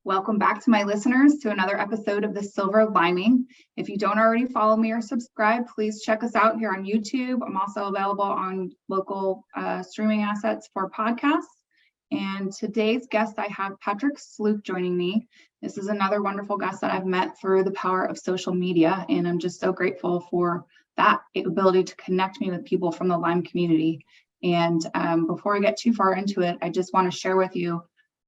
Welcome back to my listeners to another episode of the Silver Lyming. If you don't already follow me or subscribe, please check us out here on YouTube. I'm also available on local streaming assets for podcasts. And today's guest, I have Patrick Slouck joining me. This is another wonderful guest that I've met through the power of social media. And I'm just so grateful for that ability to connect me with people from the Lyme community. And before I get too far into it, I just want to share with you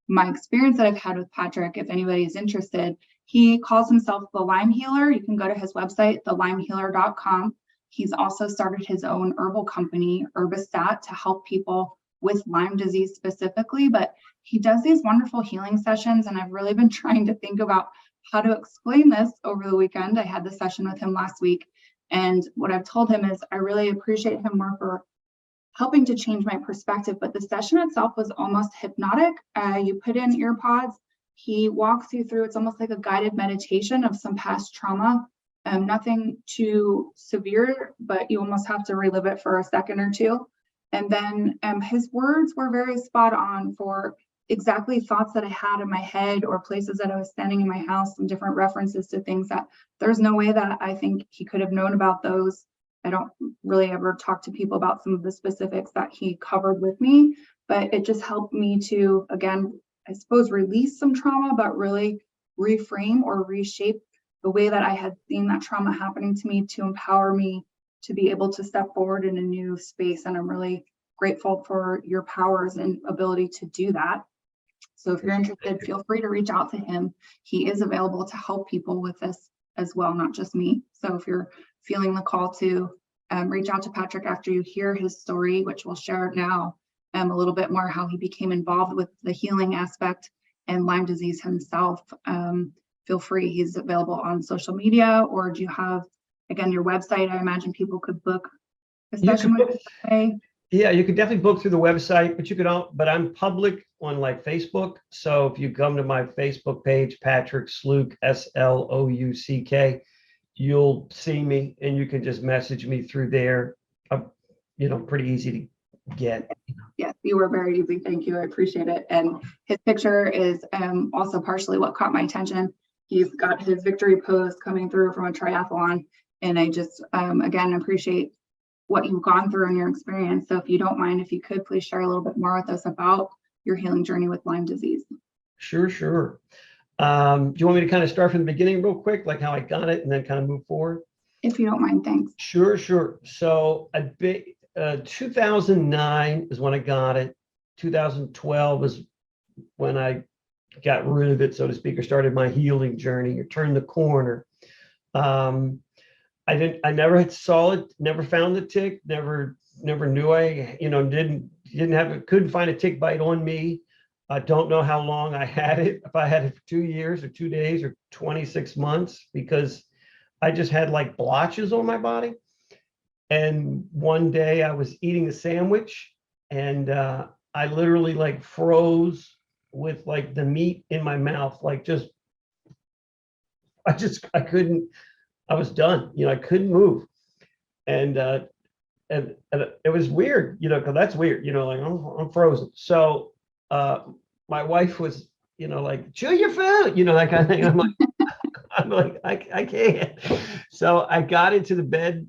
my experience that I've had with Patrick. If anybody is interested, he calls himself the Lyme Healer. You can go to his website, thelymhealer.com. He's also started his own herbal company, Herbistat, to help people with Lyme disease specifically, but he does these wonderful healing sessions, and I've really been trying to think about how to explain this over the weekend. I had the session with him last week, and what I've told him is I really appreciate him more for helping to change my perspective, but the session itself was almost hypnotic. You put in ear pods, he walks you through, it's almost like a guided meditation of some past trauma, nothing too severe, but you almost have to relive it for a second or two. And then his words were very spot on for exactly thoughts that I had in my head or places that I was standing in my house, and different references to things that there's no way that I think he could have known about those. I don't really ever talk to people about some of the specifics that he covered with me, but it just helped me to, again, I suppose, release some trauma, but really reframe or reshape the way that I had seen that trauma happening to me to empower me to be able to step forward in a new space. And I'm really grateful for your powers and ability to do that. So if you're interested, feel free to reach out to him. He is available to help people with this as well, not just me. So if you're feeling the call to reach out to Patrick after you hear his story, which we'll share now, a little bit more how he became involved with the healing aspect and Lyme disease himself, feel free. He's available on social media, or do you have, again, your website? I imagine people could book a session with you. Yeah, you could definitely book through the website, but you could, but I'm public on like Facebook. So if you come to my Facebook page, Patrick Slouck, Slouck, you'll see me and you can just message me through there. Pretty easy to get. Yes, you were very easy. Thank you. I appreciate it. And his picture is also partially what caught my attention. He's got his victory pose coming through from a triathlon. And I just, again, appreciate what you've gone through in your experience. So if you don't mind, if you could please share a little bit more with us about your healing journey with Lyme disease. Sure. Do you want me to kind of start from the beginning real quick, like how I got it, and then kind of move forward? If you don't mind, thanks. Sure. So 2009 is when I got it. 2012 is when I got rid of it, so to speak, or started my healing journey or turned the corner. I never saw it, never found the tick, never knew couldn't find a tick bite on me. I don't know how long I had it, if I had it for 2 years or 2 days or 26 months, because I just had like blotches on my body. And one day I was eating a sandwich and I literally like froze with like the meat in my mouth, like I couldn't. I was done, I couldn't move. And it was weird, because that's weird, like I'm frozen. So my wife was, like, chew your food, that kind of thing. I'm like, I can't. So I got into the bed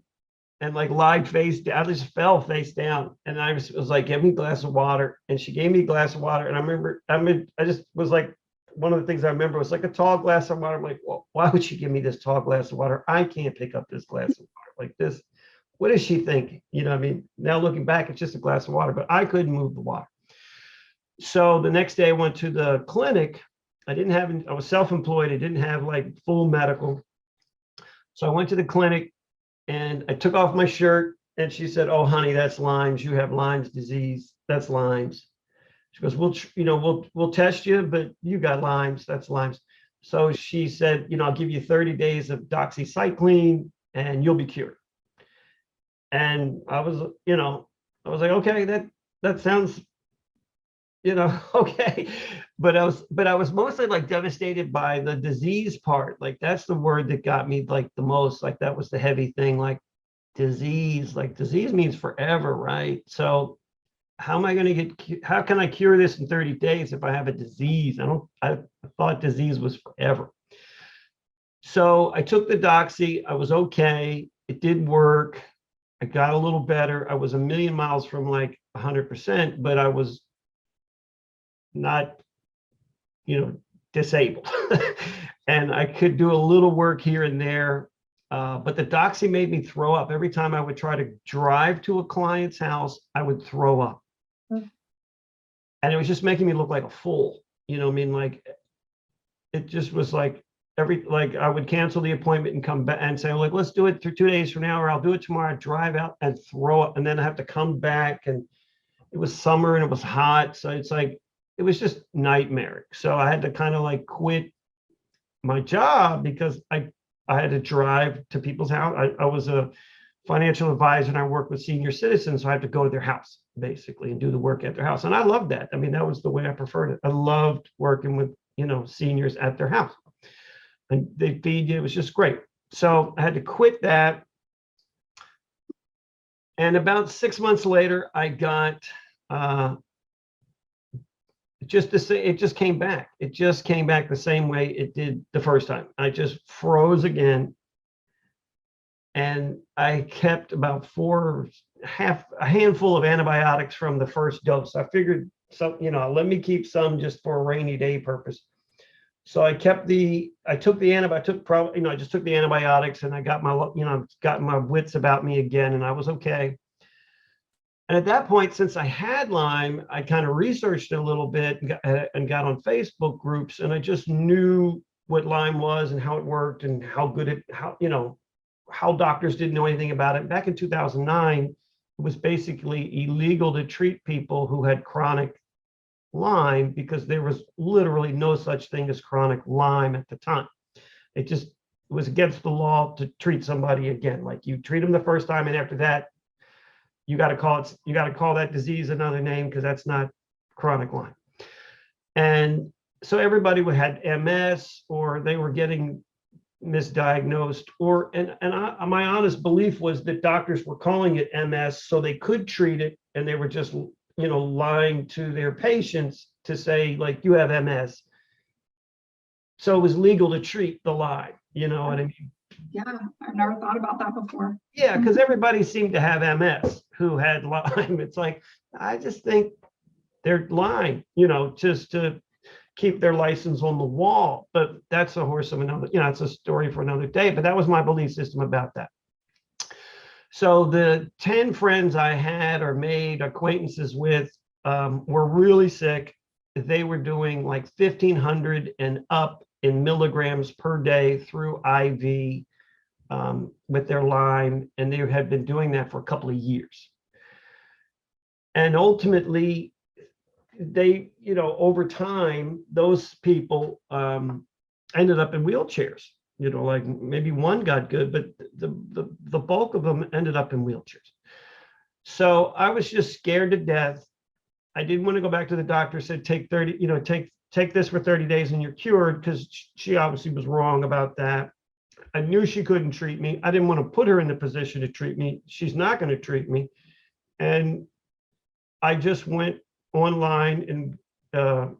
and like lied face down. I just fell face down. And I was like, give me a glass of water. And she gave me a glass of water. And I just was like, one of the things I remember was like a tall glass of water. I'm like, well, why would she give me this tall glass of water? I can't pick up this glass of water like this. What is she thinking? Now looking back, it's just a glass of water, but I couldn't move the water. So the next day I went to the clinic. I was self-employed. I didn't have like full medical. So I went to the clinic and I took off my shirt and she said, oh, honey, that's Lyme's. You have Lyme's disease. That's Lyme's. She goes, we'll test you, but you got Lyme's. That's Lyme's. So she said, I'll give you 30 days of doxycycline and you'll be cured. And I was like, okay, that sounds, okay. But I was mostly like devastated by the disease part. Like that's the word that got me like the most. Like that was the heavy thing. Like disease means forever, right? So how am I going to how can I cure this in 30 days if I have a disease? I thought disease was forever. So I took the doxy. I was okay. It did work. I got a little better. I was a million miles from like 100%, but I was not, disabled. And I could do a little work here and there. But the doxy made me throw up. Every time I would try to drive to a client's house, I would throw up. And it was just making me look like a fool. You know what I mean? Like, it just was like I would cancel the appointment and come back and say, like, let's do it 2 days from now, or I'll do it tomorrow. I'd drive out and throw up, and then I have to come back. And it was summer and it was hot. So it's like, it was just nightmare. So I had to kind of like quit my job because I had to drive to people's house. I was a financial advisor and I worked with senior citizens. So I had to go to their house basically and do the work at their house. And I loved that. I mean, that was the way I preferred it. I loved working with, seniors at their house, and they feed you. It was just great. So I had to quit that. And about 6 months later, I got, it just came back. It just came back the same way it did the first time. I just froze again. And I kept about a handful of antibiotics from the first dose. I figured, let me keep some just for a rainy day purpose. So I took the antibiotics, I just took the antibiotics, and I got my wits about me again, and I was okay. And at that point, since I had Lyme, I kind of researched it a little bit and got on Facebook groups, and I just knew what Lyme was and how it worked and how doctors didn't know anything about it. Back in 2009, it was basically illegal to treat people who had chronic Lyme because there was literally no such thing as chronic Lyme at the time. It was against the law to treat somebody again. Like, you treat them the first time, and after that, you got to call that disease another name, because that's not chronic Lyme. And so everybody had MS, or they were getting misdiagnosed, my honest belief was that doctors were calling it MS so they could treat it, and they were just lying to their patients to say, like, you have MS. So it was legal to treat the Lyme, you know what I mean? Yeah, I've never thought about that before. Yeah, because everybody seemed to have MS who had Lyme. It's like, I just think they're lying, just to keep their license on the wall. But that's a horse of another, it's a story for another day. But that was my belief system about that. So the 10 friends I had or made acquaintances with were really sick. They were doing like 1,500 and up in milligrams per day through IV with their Lyme, and they had been doing that for a couple of years. And ultimately, they, over time, those people ended up in wheelchairs. Like maybe one got good, but the bulk of them ended up in wheelchairs. So I was just scared to death. I didn't want to go back to the doctor, said take 30, take this for 30 days and you're cured, because she obviously was wrong about that. I knew she couldn't treat me. I didn't want to put her in the position to treat me. She's not going to treat me. And I just went online and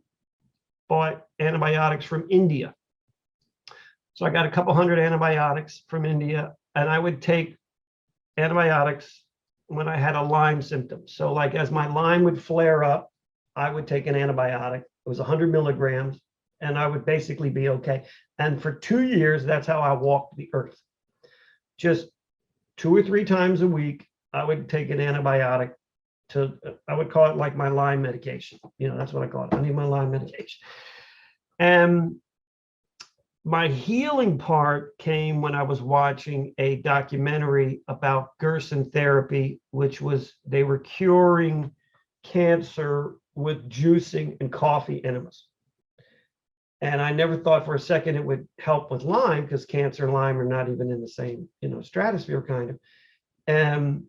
bought antibiotics from India. So I got a couple hundred antibiotics from India, and I would take antibiotics when I had a Lyme symptom. So like as my Lyme would flare up, I would take an antibiotic. It was 100 milligrams, and I would basically be okay. And for 2 years, that's how I walked the earth. Just 2 or 3 times a week, I would take an antibiotic I would call it like my Lyme medication. That's what I call it. I need my Lyme medication. And my healing part came when I was watching a documentary about Gerson therapy, which was they were curing cancer with juicing and coffee enemas. And I never thought for a second it would help with Lyme, because cancer and Lyme are not even in the same, stratosphere kind of. And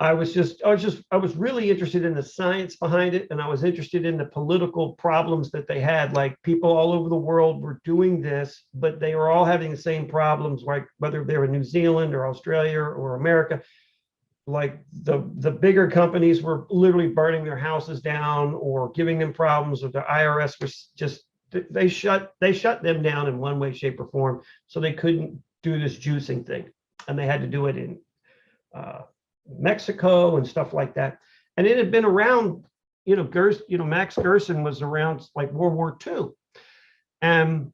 I was really interested in the science behind it, and I was interested in the political problems that they had. Like, people all over the world were doing this, but they were all having the same problems, like whether they were in New Zealand or Australia or America, like the bigger companies were literally burning their houses down or giving them problems, or the IRS was just, they shut them down in one way, shape, or form. So they couldn't do this juicing thing, and they had to do it in Mexico and stuff like that. And it had been around, Max Gerson was around like World War II. And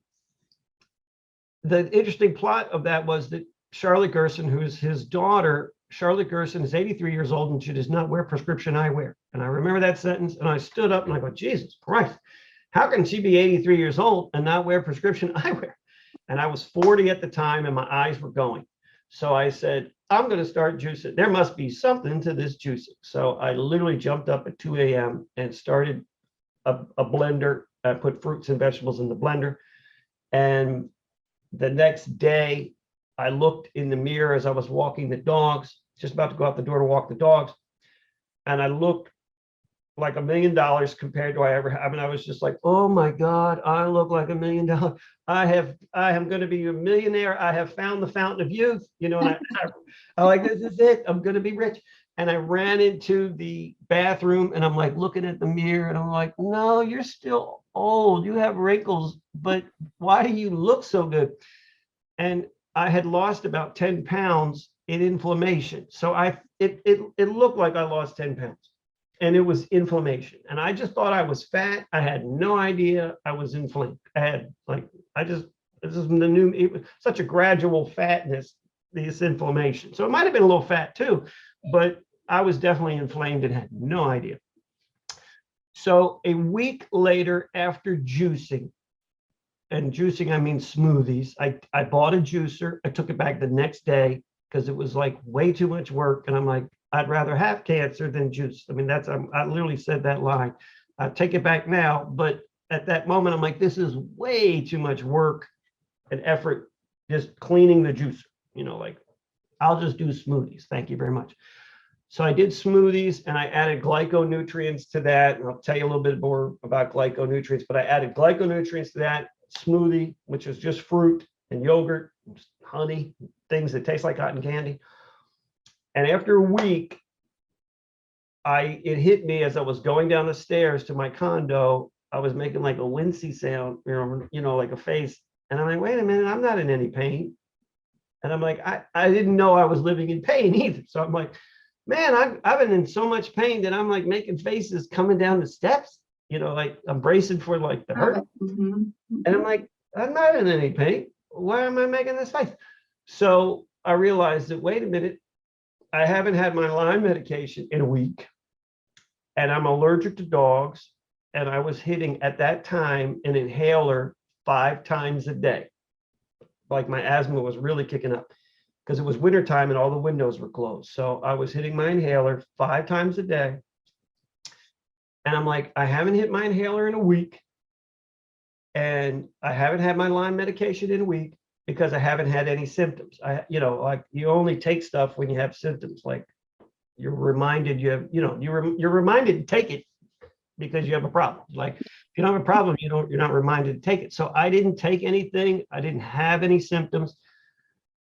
the interesting plot of that was that Charlotte Gerson, who's his daughter, Charlotte Gerson is 83 years old and she does not wear prescription eyewear. And I remember that sentence, and I stood up and I go, Jesus Christ, how can she be 83 years old and not wear prescription eyewear? And I was 40 at the time and my eyes were going. So I said, I'm going to start juicing. There must be something to this juicing. So I literally jumped up at 2 a.m. and started a blender. I put fruits and vegetables in the blender. And the next day, I looked in the mirror as I was walking the dogs, just about to go out the door to walk the dogs. And I looked like $1 million compared to I ever have. I mean, I was just like, oh my God, I look like $1 million. I am going to be a millionaire. I have found the fountain of youth, and I like, this is it. I'm going to be rich. And I ran into the bathroom and I'm like looking at the mirror and I'm like, no, you're still old. You have wrinkles, but why do you look so good? And I had lost about 10 pounds in inflammation. So it looked like I lost 10 pounds. And it was inflammation. And I just thought I was fat. I had no idea I was inflamed. This is the new, it was such a gradual fatness, this inflammation. So it might've been a little fat too, but I was definitely inflamed and had no idea. So a week later after juicing, and juicing, I mean smoothies, I bought a juicer. I took it back the next day because it was like way too much work. And I'm like, I'd rather have cancer than juice. I mean, I literally said that line. I take it back now, but at that moment, I'm like, this is way too much work and effort just cleaning the juicer. I'll just do smoothies. Thank you very much. So I did smoothies and I added glyconutrients to that. And I'll tell you a little bit more about glyconutrients, but I added glyconutrients to that smoothie, which is just fruit and yogurt, honey, things that taste like cotton candy. And after a week, it hit me as I was going down the stairs to my condo. I was making like a wincy sound, like a face. And I'm like, wait a minute, I'm not in any pain. And I'm like, I didn't know I was living in pain either. So I'm like, man, I've been in so much pain that I'm like making faces coming down the steps, like I'm bracing for like the hurt. Mm-hmm. And I'm like, I'm not in any pain. Why am I making this face? So I realized that, wait a minute, I haven't had my Lyme medication in a week and I'm allergic to dogs. And I was hitting at that time an inhaler 5 times a day. Like my asthma was really kicking up because it was wintertime and all the windows were closed. So I was hitting my inhaler 5 times a day. And I'm like, I haven't hit my inhaler in a week. And I haven't had my Lyme medication in a week because I haven't had any symptoms. Like you only take stuff when you have symptoms. Like you're reminded you're reminded to take it because you have a problem. Like if you don't have a problem, you're not reminded to take it. So I didn't take anything. I didn't have any symptoms.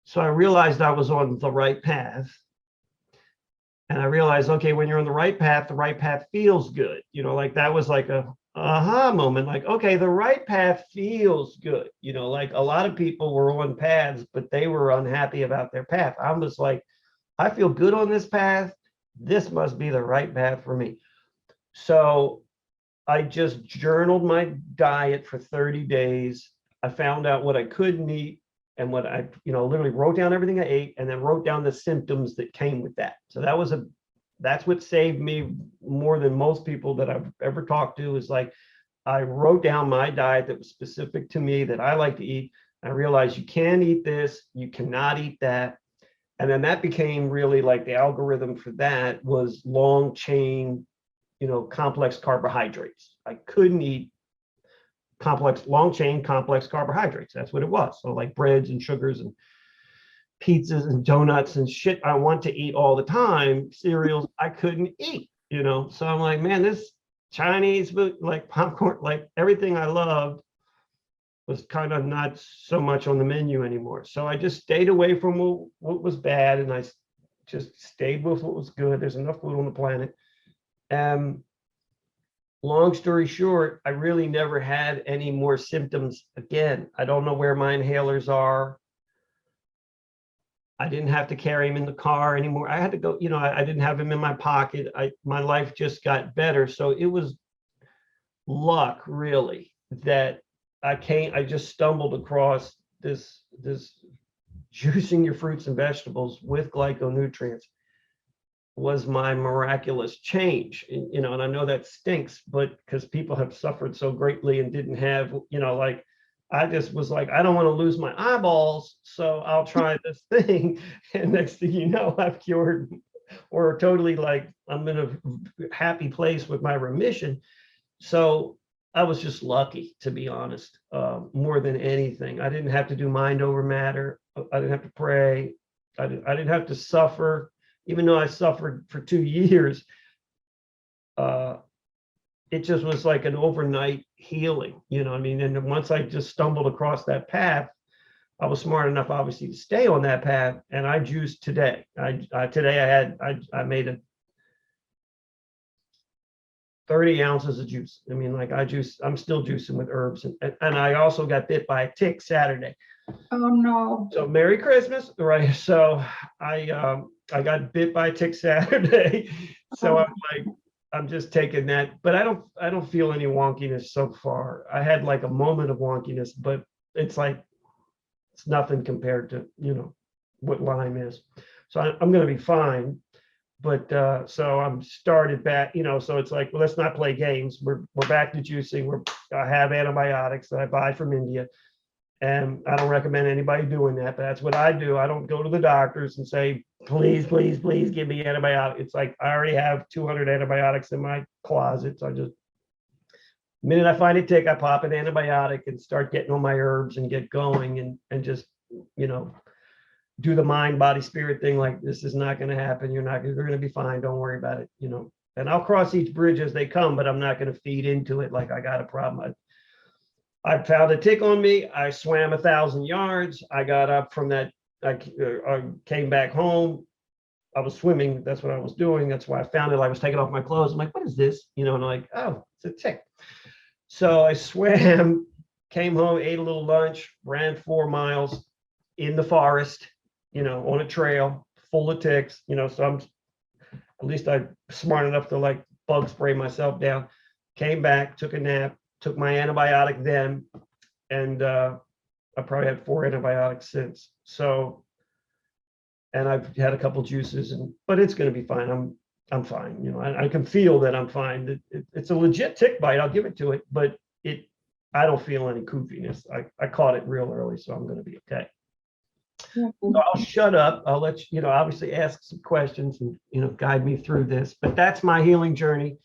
So I realized I was on the right path. And I realized, okay, when you're on the right path feels good. Like that was like a aha moment. Like, okay, the right path feels good. Like a lot of people were on paths, but they were unhappy about their path. I'm just like, I feel good on this path. This must be the right path for me. So I just journaled my diet for 30 days. I found out what I couldn't eat and what I, literally wrote down everything I ate and then wrote down the symptoms that came with that. So that's what saved me more than most people that I've ever talked to, is like, I wrote down my diet that was specific to me that I like to eat. I realized you can eat this, you cannot eat that. And then that became really like the algorithm for that was long chain, complex carbohydrates. I couldn't eat long chain complex carbohydrates. That's what it was. So like breads and sugars and pizzas and donuts and shit I want to eat all the time, cereals I couldn't eat, So I'm like, man, this Chinese food, like popcorn, like everything I loved was kind of not so much on the menu anymore. So I just stayed away from what was bad. And I just stayed with what was good. There's enough food on the planet. Long story short, I really never had any more symptoms again. I don't know where my inhalers are. I didn't have to carry him in the car anymore. I had to go, I didn't have him in my pocket. My life just got better. So it was luck, really, that I just stumbled across this juicing your fruits and vegetables with glyconutrients was my miraculous change. And I know that stinks, but because people have suffered so greatly and didn't have, like, I just was like, I don't want to lose my eyeballs, so I'll try this thing. And next thing you know, I've cured, or totally, like, I'm in a happy place with my remission. So I was just lucky, to be honest, more than anything. I didn't have to do mind over matter. I didn't have to pray. I didn't have to suffer, even though I suffered for 2 years. It just was like an overnight healing, you know what I mean? And then once I just stumbled across that path, I was smart enough, obviously, to stay on that path. And I juiced today. Today I made 30 ounces of juice. I mean, like, I'm still juicing with herbs. And I also got bit by a tick Saturday. Oh no. So Merry Christmas, right? So I got bit by a tick Saturday. So I'm like, I'm just taking that, but I don't feel any wonkiness so far. I had like a moment of wonkiness, but it's like, it's nothing compared to, what Lyme is. So I'm going to be fine. But so I'm started back, so it's like, well, let's not play games. We're back to juicing. I have antibiotics that I buy from India. And I don't recommend anybody doing that, but that's what I do. I don't go to the doctors and say, please, please, please give me antibiotics. It's like, I already have 200 antibiotics in my closet. So the minute I find a tick, I pop an antibiotic and start getting on my herbs and get going and just, do the mind, body, spirit thing. Like, this is not going to happen. You're going to be fine. Don't worry about it. And I'll cross each bridge as they come, but I'm not going to feed into it like I got a problem. I found a tick on me. I swam 1,000 yards. I got up from that. I came back home. I was swimming. That's what I was doing. That's why I found it. I was taking off my clothes. I'm like, what is this? And I'm like, oh, it's a tick. So I swam, came home, ate a little lunch, ran 4 miles in the forest, on a trail full of ticks, so at least I'm smart enough to, like, bug spray myself down. Came back, took a nap, took my antibiotic then, and I probably had 4 antibiotics since. So, and I've had a couple juices, but it's going to be fine. I'm fine. I can feel that I'm fine. It's a legit tick bite. I'll give it to it, but I don't feel any koofiness. I caught it real early, so I'm going to be okay. So I'll shut up. I'll let you, obviously ask some questions and, guide me through this. But that's my healing journey.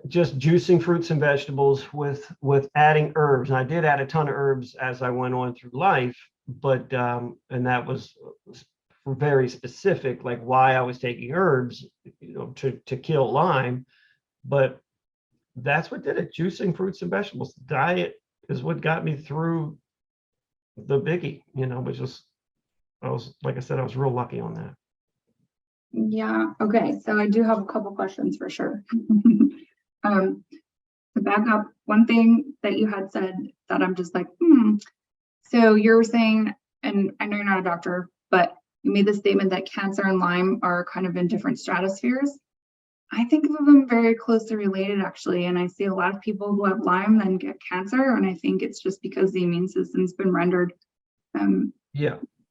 Just juicing fruits and vegetables with adding herbs. And I did add a ton of herbs as I went on through life, but and that was very specific, like why I was taking herbs, to kill Lyme. But that's what did it. Juicing fruits and vegetables. Diet is what got me through the biggie, which was, like I said, I was real lucky on that. Yeah. Okay. So I do have a couple questions for sure. To back up, one thing that you had said that I'm just like, So you're saying, and I know you're not a doctor, but you made the statement that cancer and Lyme are kind of in different stratospheres. I think of them very closely related, actually. And I see a lot of people who have Lyme then get cancer. And I think it's just because the immune system's been rendered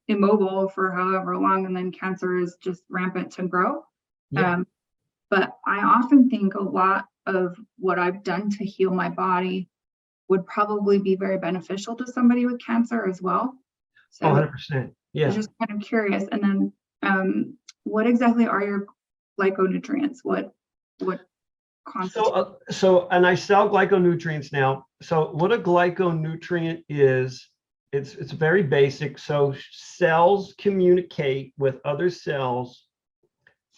immobile for however long, and then cancer is just rampant to grow. But I often think a lot of what I've done to heal my body would probably be very beneficial to somebody with cancer as well. So 100%. Yeah. I'm just kind of curious. And then what exactly are your glyconutrients? What constitutes? So and I sell glyconutrients now. So what a glyconutrient is, it's very basic. So cells communicate with other cells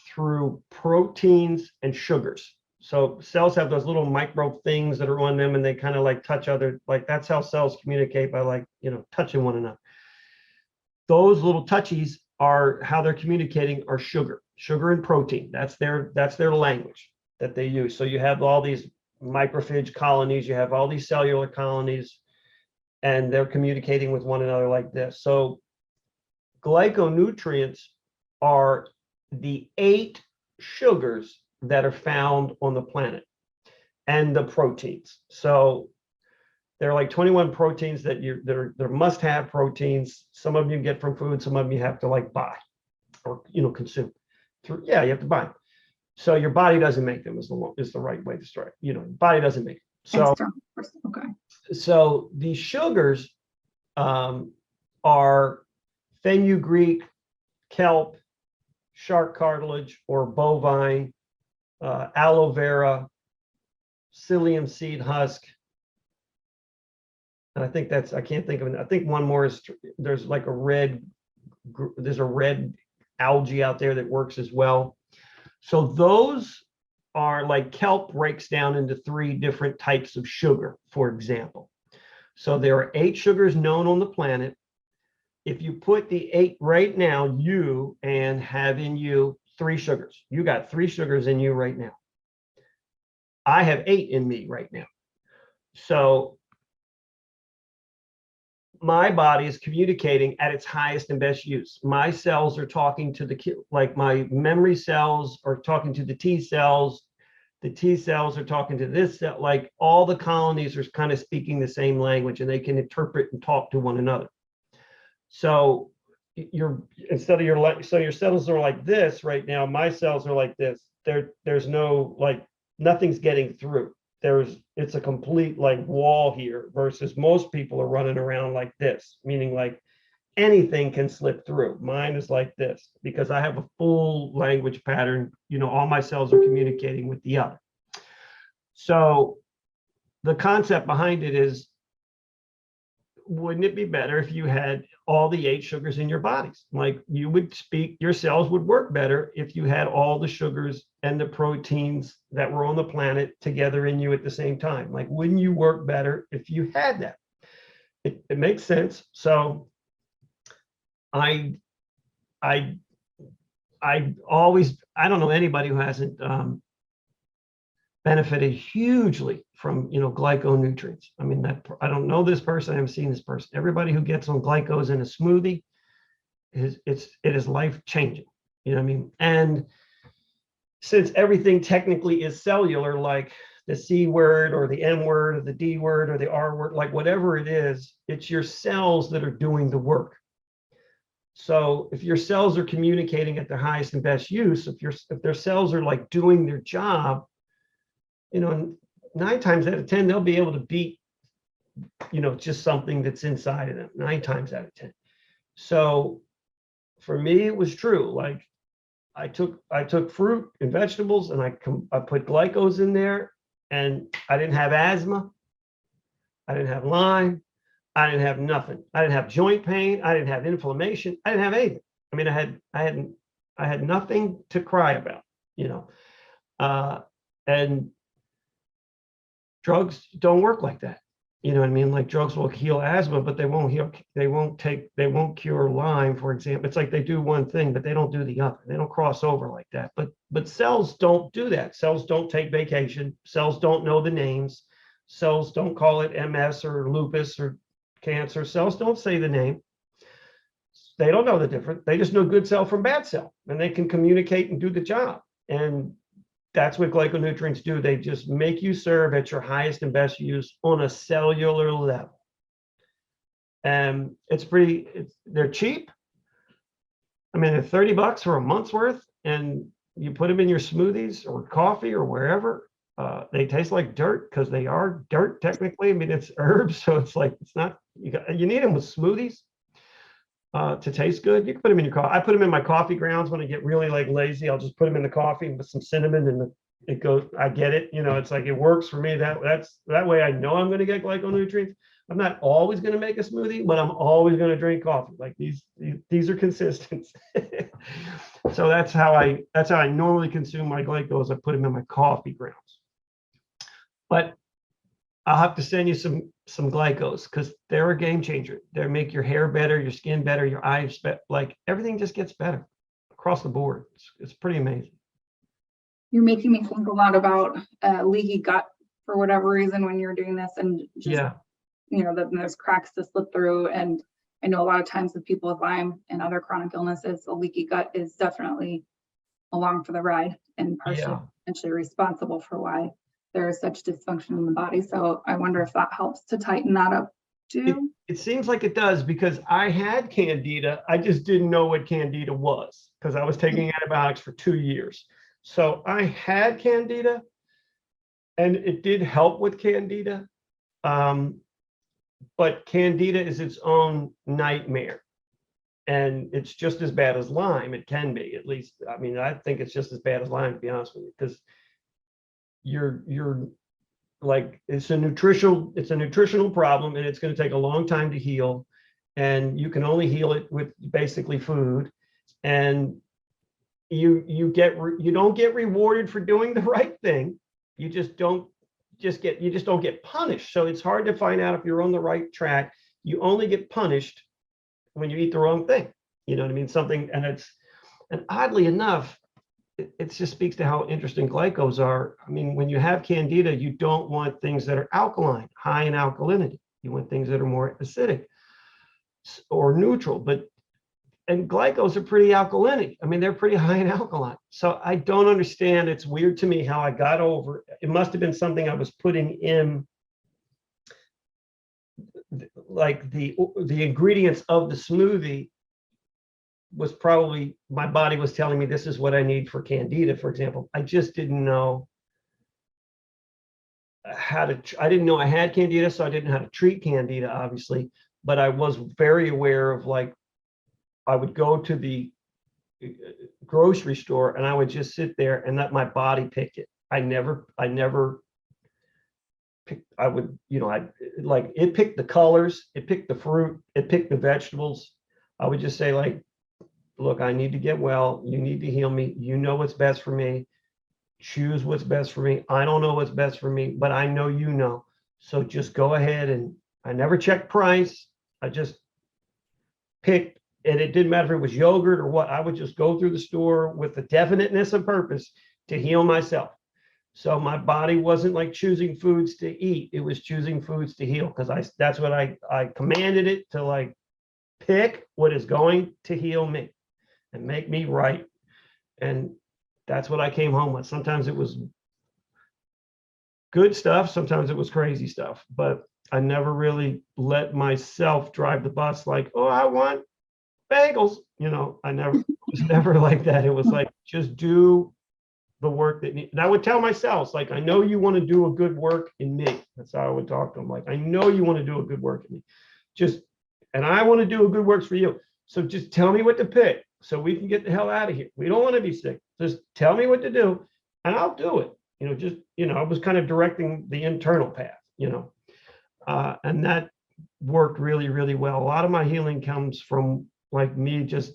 through proteins and sugars. So cells have those little micro things that are on them, and they kind of like touch other, like that's how cells communicate, by, like, touching one another. those little touchies are how they're communicating are sugar and protein. That's their language that they use. So you have all these microphage colonies, you have all these cellular colonies, and they're communicating with one another like this. So glyconutrients are the 8 sugars that are found on the planet and the proteins. So there are like 21 proteins that they're must-have proteins. Some of them you get from food, some of them you have to like buy or consume. You have to buy them. So your body doesn't make them is the right way to start. Body doesn't make them. So okay. So these sugars are fenugreek, kelp, shark cartilage or bovine, aloe vera, psyllium seed husk. And I think I can't think of it. I think one more is there's a red algae out there that works as well. So those are like kelp breaks down into 3 different types of sugar, for example. So there are 8 sugars known on the planet. If you put the 8 right now, you have in you 3 sugars. You got 3 sugars in you right now. I have 8 in me right now. So my body is communicating at its highest and best use. My cells are talking to like my memory cells are talking to the T cells. The T cells are talking to this cell. Like all the colonies are kind of speaking the same language, and they can interpret and talk to one another. So your cells are like this right now. My cells are like this. There's no nothing's getting through. It's a complete wall here versus most people are running around like this, meaning like anything can slip through. Mine is like this because I have a full language pattern. All my cells are communicating with the other. So the concept behind it is, wouldn't it be better if you had all the 8 sugars in your bodies? Like your cells would work better if you had all the sugars and the proteins that were on the planet together in you at the same time. Like, wouldn't you work better if you had that? It makes sense. So I don't know anybody who hasn't benefited hugely from glyconutrients. I mean, I don't know this person, I haven't seen this person. Everybody who gets on glycos in a smoothie it is life changing. You know what I mean? And since everything technically is cellular, like the C word or the M word or the D word or the R word, like whatever it is, it's your cells that are doing the work. So if your cells are communicating at their highest and best use, if their cells are like doing their job, 9 times out of 10, they'll be able to beat, just something that's inside of them 9 times out of 10. So for me, it was true. Like I took fruit and vegetables and I put glycos in there, and I didn't have asthma. I didn't have Lyme. I didn't have nothing. I didn't have joint pain. I didn't have inflammation. I didn't have anything. I mean, I had nothing to cry about, and drugs don't work like that. You know what I mean? Like drugs will heal asthma, but they won't cure Lyme, for example. It's like they do one thing, but they don't do the other. They don't cross over like that. But cells don't do that. Cells don't take vacation. Cells don't know the names. Cells don't call it MS or lupus or cancer. Cells don't say the name. They don't know the difference. They just know good cell from bad cell, and they can communicate and do the job. And that's what glyconutrients do. They just make you serve at your highest and best use on a cellular level. And they're cheap. I mean, they're $30 for a month's worth, and you put them in your smoothies or coffee or wherever. They taste like dirt because they are dirt technically. I mean, it's herbs, so it's not. You need them with smoothies to taste good. You can put them in your coffee. I put them in my coffee grounds when I get really lazy. I'll just put them in the coffee with some cinnamon, and it goes. I get it. It's like it works for me. That way I know I'm going to get glyconutrients. I'm not always going to make a smoothie, but I'm always going to drink coffee. Like these are consistent. So that's how I normally consume my glycos. I put them in my coffee grounds. But I'll have to send you some glycos because they're a game changer. They make your hair better, your skin better, your eyes better. Like everything just gets better across the board. It's pretty amazing. You're making me think a lot about leaky gut for whatever reason when you're doing this, and just, Yeah. you know, that there's cracks to slip through. And I know a lot of times with people with Lyme and other chronic illnesses, a leaky gut is definitely along for the ride and partially potentially responsible for why there is such dysfunction in the body. So I wonder if that helps to tighten that up too. It seems like it does, because I had candida. I just didn't know what candida was because I was taking antibiotics for 2 years. So I had candida and it did help with candida. But candida is its own nightmare. And it's just as bad as Lyme. It can be, at least. I mean, I think it's just as bad as Lyme, to be honest with you, because you're like, it's a nutritional problem, and it's going to take a long time to heal, and you can only heal it with basically food, and you don't get rewarded for doing the right thing. You just don't get punished. So it's hard to find out if you're on the right track. You only get punished when you eat the wrong thing. You know what I mean? Something, and oddly enough, it just speaks to how interesting glycos are. I mean, when you have candida, you don't want things that are alkaline, high in alkalinity. You want things that are more acidic or neutral. And glycos are pretty alkalinic. I mean, they're pretty high in alkaline. So I don't understand. It's weird to me how I got over. It must have been something I was putting in, like the ingredients of the smoothie was probably, my body was telling me this is what I need for candida, for example. I just didn't know I didn't know I had candida, so I didn't know how to treat candida, obviously, but I was very aware of, like, I would go to the grocery store and I would just sit there and let my body pick it. I never picked, I would, you know, it picked the colors, it picked the fruit, it picked the vegetables. I would just say, like, look, I need to get well. You need to heal me. You know what's best for me. Choose what's best for me. I don't know what's best for me, but I know you know. So just go ahead. And I never checked price. I just picked, and it didn't matter if it was yogurt or what. I would just go through the store with the definiteness of purpose to heal myself. So my body wasn't like choosing foods to eat. It was choosing foods to heal, because that's what I commanded it to, like, pick what is going to heal me and make me right. And that's what I came home with. Sometimes it was good stuff, sometimes it was crazy stuff, but I never really let myself drive the bus, like, oh, I want bagels. You know, it was never like that. It was like, just do the work that and I would tell myself, like, I know you want to do a good work in me. That's how I would talk to them. Like, I know you want to do a good work in me. And I want to do a good works for you. So just tell me what to pick so we can get the hell out of here. We don't want to be sick. Just tell me what to do and I'll do it. You know, just, you know, I was kind of directing the internal path, you know, and that worked really, really well. A lot of my healing comes from, like, me just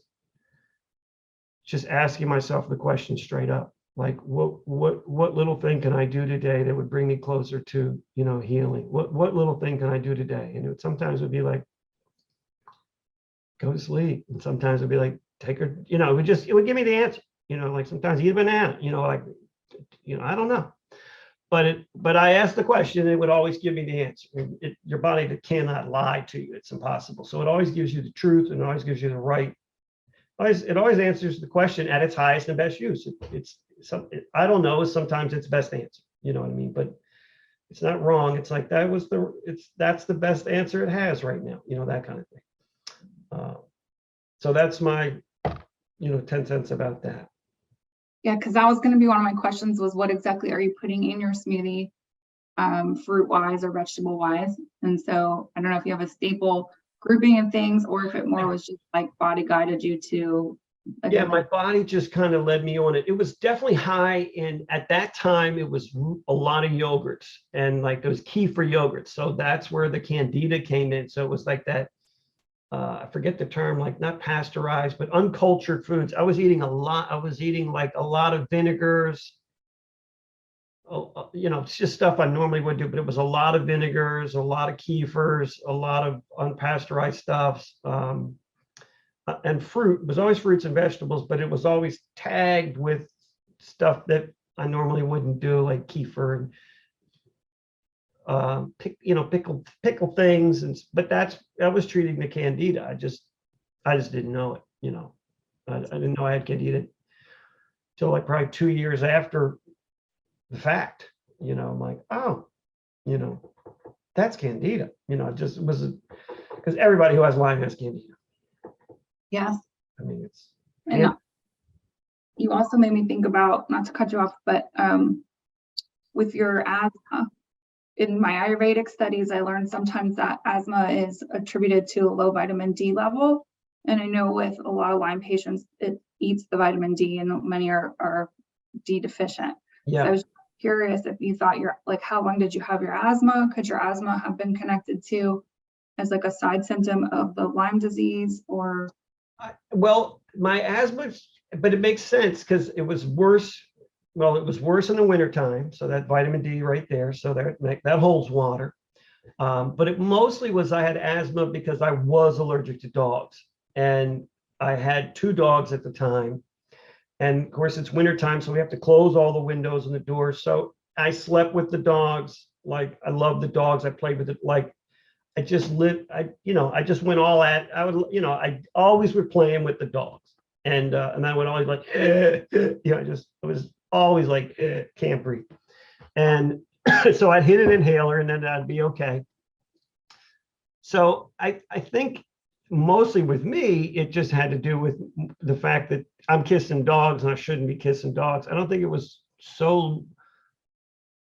asking myself the question straight up. Like, what little thing can I do today that would bring me closer to, you know, healing? What little thing can I do today? And it sometimes would be like, go to sleep. And sometimes it'd be like, take her, you know, it would give me the answer, you know, like sometimes eat a banana, you know, like, you know, I don't know. But I asked the question, it would always give me the answer. Your body cannot lie to you. It's impossible. So it always gives you the truth, and it always gives you the right. It always answers the question at its highest and best use. I don't know, sometimes it's best answer, you know what I mean? But it's not wrong. It's like, that's the best answer it has right now, you know, that kind of thing. So that's my, you know, 10 cents about that. Yeah, because that was going to be one of my questions, was what exactly are you putting in your smoothie, fruit wise or vegetable wise? And so I don't know if you have a staple grouping of things, or if it more was just like body guided you to. Yeah, my body just kind of led me on it. It was definitely high in, at that time, it was a lot of yogurts, and like those kefir yogurts. So that's where the candida came in. So it was like that, I forget the term, like not pasteurized, but uncultured foods. I was eating a lot. I was eating like a lot of vinegars, it's just stuff I normally would do, but it was a lot of vinegars, a lot of kefirs, a lot of unpasteurized stuffs, and fruit. It was always fruits and vegetables, but it was always tagged with stuff that I normally wouldn't do, like kefir and pickle things. But that was treating the candida. I just didn't know it. I didn't know I had candida till like probably 2 years after the fact. I'm like, oh, that's candida. It just was, because everybody who has Lyme has candida. Yes. I mean, it's. And you also made me think about, not to cut you off, but with your asthma. In my Ayurvedic studies, I learned sometimes that asthma is attributed to a low vitamin D level. And I know with a lot of Lyme patients, it eats the vitamin D, and many are D deficient. Yeah. So I was curious if you thought how long did you have your asthma? Could your asthma have been connected to as like a side symptom of the Lyme disease, or? Well, my asthma, but it makes sense because it was worse. Well, it was worse in the wintertime. So that vitamin D right there. So that holds water. But it mostly was, I had asthma because I was allergic to dogs. And I had 2 dogs at the time. And of course, it's wintertime, so we have to close all the windows and the doors. So I slept with the dogs. Like, I love the dogs. I played with it. Like, I just lived, I just went all at, I always were playing with the dogs. And I would always like, it was always like, can't breathe. And so I'd hit an inhaler and then I'd be okay. So I think mostly with me, it just had to do with the fact that I'm kissing dogs and I shouldn't be kissing dogs. I don't think it was so,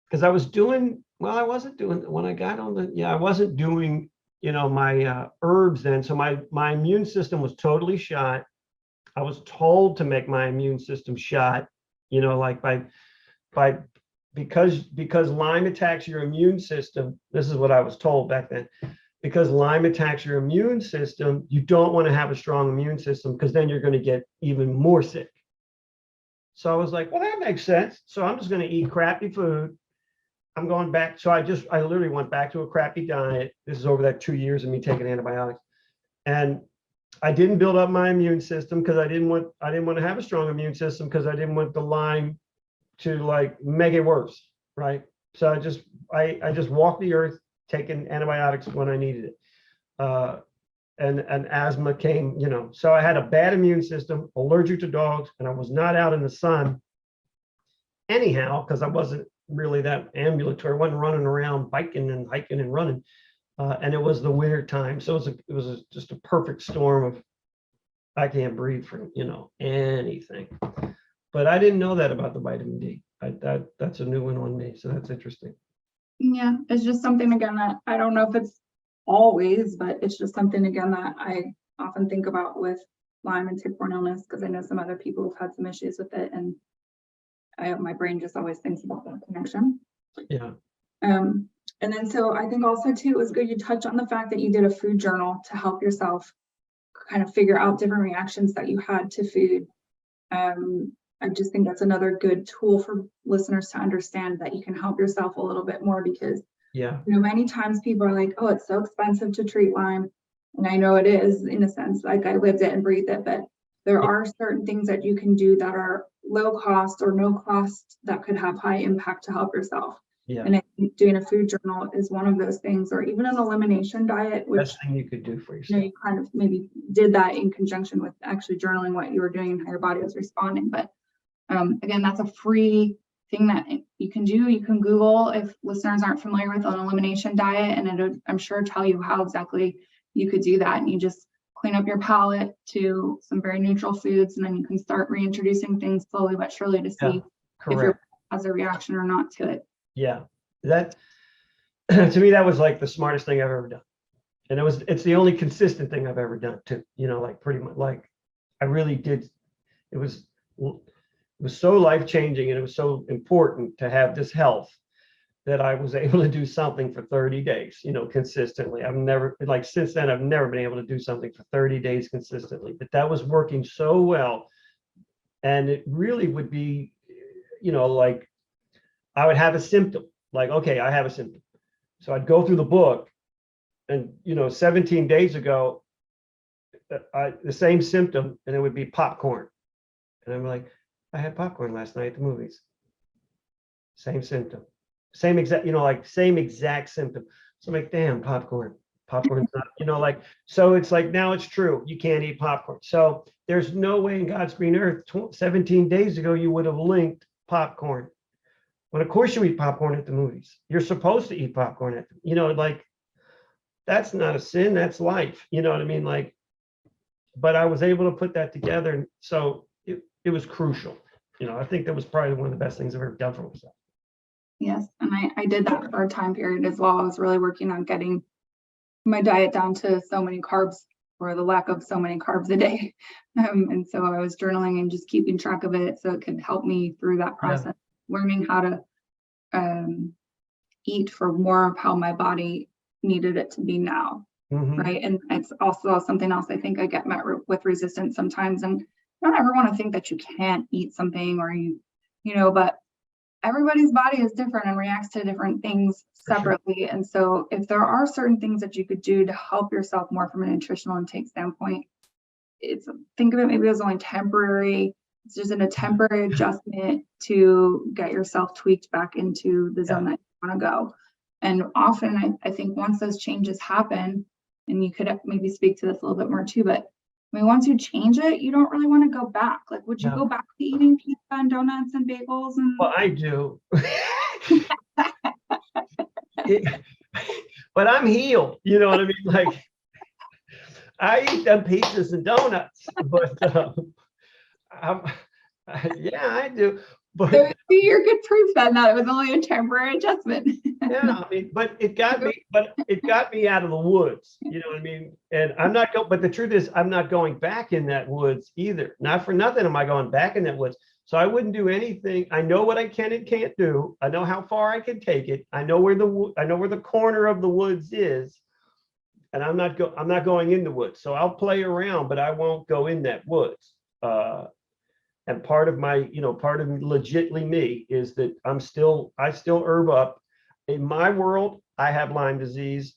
because I wasn't doing, when I got on I wasn't doing, my herbs then. So my immune system was totally shot. I was told to make my immune system shot, like because Lyme attacks your immune system. This is what I was told back then. Because Lyme attacks your immune system, you don't want to have a strong immune system, because then you're going to get even more sick. So I was like, well, that makes sense. So I'm just going to eat crappy food. I'm going back. So I literally went back to a crappy diet. This is over that 2 years of me taking antibiotics. And I didn't build up my immune system because I didn't want to have a strong immune system, because I didn't want the Lyme to like make it worse. Right. So I just walked the earth, taking antibiotics when I needed it. And asthma came, so I had a bad immune system, allergic to dogs, and I was not out in the sun anyhow, because I wasn't really that ambulatory. I wasn't running around biking and hiking and running. And it was the winter time. So it was just a perfect storm of, I can't breathe for, anything. But I didn't know that about the vitamin D. That's a new one on me. So that's interesting. Yeah, it's just something, again, that I don't know if it's always, but it's just something, again, that I often think about with Lyme and tick-borne illness, because I know some other people have had some issues with it, and my brain just always thinks about that connection. Yeah. And then, so I think also too, it was good you touched on the fact that you did a food journal to help yourself kind of figure out different reactions that you had to food. I just think that's another good tool for listeners to understand, that you can help yourself a little bit more, because many times people are like, oh, it's so expensive to treat Lyme. And I know it is, in a sense, like I lived it and breathed it, but there are certain things that you can do that are low cost or no cost that could have high impact to help yourself. Yeah. And I think doing a food journal is one of those things, or even an elimination diet, which best thing you could do for yourself. You kind of maybe did that in conjunction with actually journaling what you were doing and how your body was responding. But again, that's a free thing that you can do. You can Google, if listeners aren't familiar with an elimination diet, and it'll, I'm sure, tell you how exactly you could do that. And you just clean up your palate to some very neutral foods, and then you can start reintroducing things slowly but surely to see if your has a reaction or not to it. Yeah, that to me, that was like the smartest thing I've ever done. And it's the only consistent thing I've ever done too. Like pretty much, like I really did. It was so life-changing, and it was so important to have this health that I was able to do something for 30 days, consistently. I've never, like, since then, I've never been able to do something for 30 days consistently, but that was working so well. And it really would be, like I would have a symptom, like, okay, I have a symptom. So I'd go through the book, and 17 days ago, the same symptom, and it would be popcorn. And I'm like, I had popcorn last night at the movies. Same symptom, same exact, same exact symptom. So I'm like, damn, popcorn's not, like, so it's like, now it's true. You can't eat popcorn. So there's no way in God's green earth, 17 days ago, you would have linked popcorn. But of course you eat popcorn at the movies. You're supposed to eat popcorn at, like, that's not a sin, that's life. You know what I mean? Like, but I was able to put that together. And so it was crucial. I think that was probably one of the best things I've ever done for myself. Yes, and I did that for a time period as well. I was really working on getting my diet down to so many carbs, or the lack of so many carbs a day. And so I was journaling and just keeping track of it so it could help me through that process, learning how to eat for more of how my body needed it to be now. Right. And it's also something else I think I get met with resistance sometimes. And I don't ever want to think that you can't eat something, or but everybody's body is different and reacts to different things separately. Sure. And so if there are certain things that you could do to help yourself more from a nutritional intake standpoint, think of it maybe as only temporary. It's just a temporary adjustment to get yourself tweaked back into the zone that you want to go. And often I think once those changes happen, and you could maybe speak to this a little bit more too, but once you change it, you don't really want to go back. Like, would you go back to eating pizza and donuts and bagels? Well, I do. But I'm healed. You know what I mean? Like, I eat them pizzas and donuts, but I do. But so you're good proof then that it was only a temporary adjustment. Yeah, but it got me out of the woods. You know what I mean? And but the truth is, I'm not going back in that woods either. Not for nothing am I going back in that woods. So I wouldn't do anything. I know what I can and can't do. I know how far I can take it. I know where the corner of the woods is, and I'm not going in the woods. So I'll play around, but I won't go in that woods. And part of legitly me is that I still herb up. In my world, I have Lyme disease,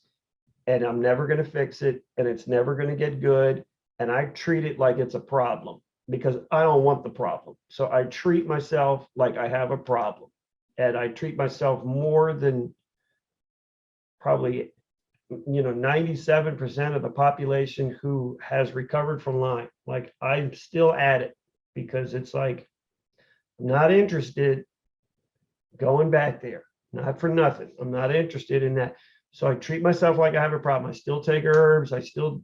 and I'm never going to fix it, and it's never going to get good. And I treat it like it's a problem because I don't want the problem. So I treat myself like I have a problem, and I treat myself more than probably 97% of the population who has recovered from Lyme. Like, I'm still at it because it's like, I'm not interested going back there. Not for nothing. I'm not interested in that. So I treat myself like I have a problem. I still take herbs. I still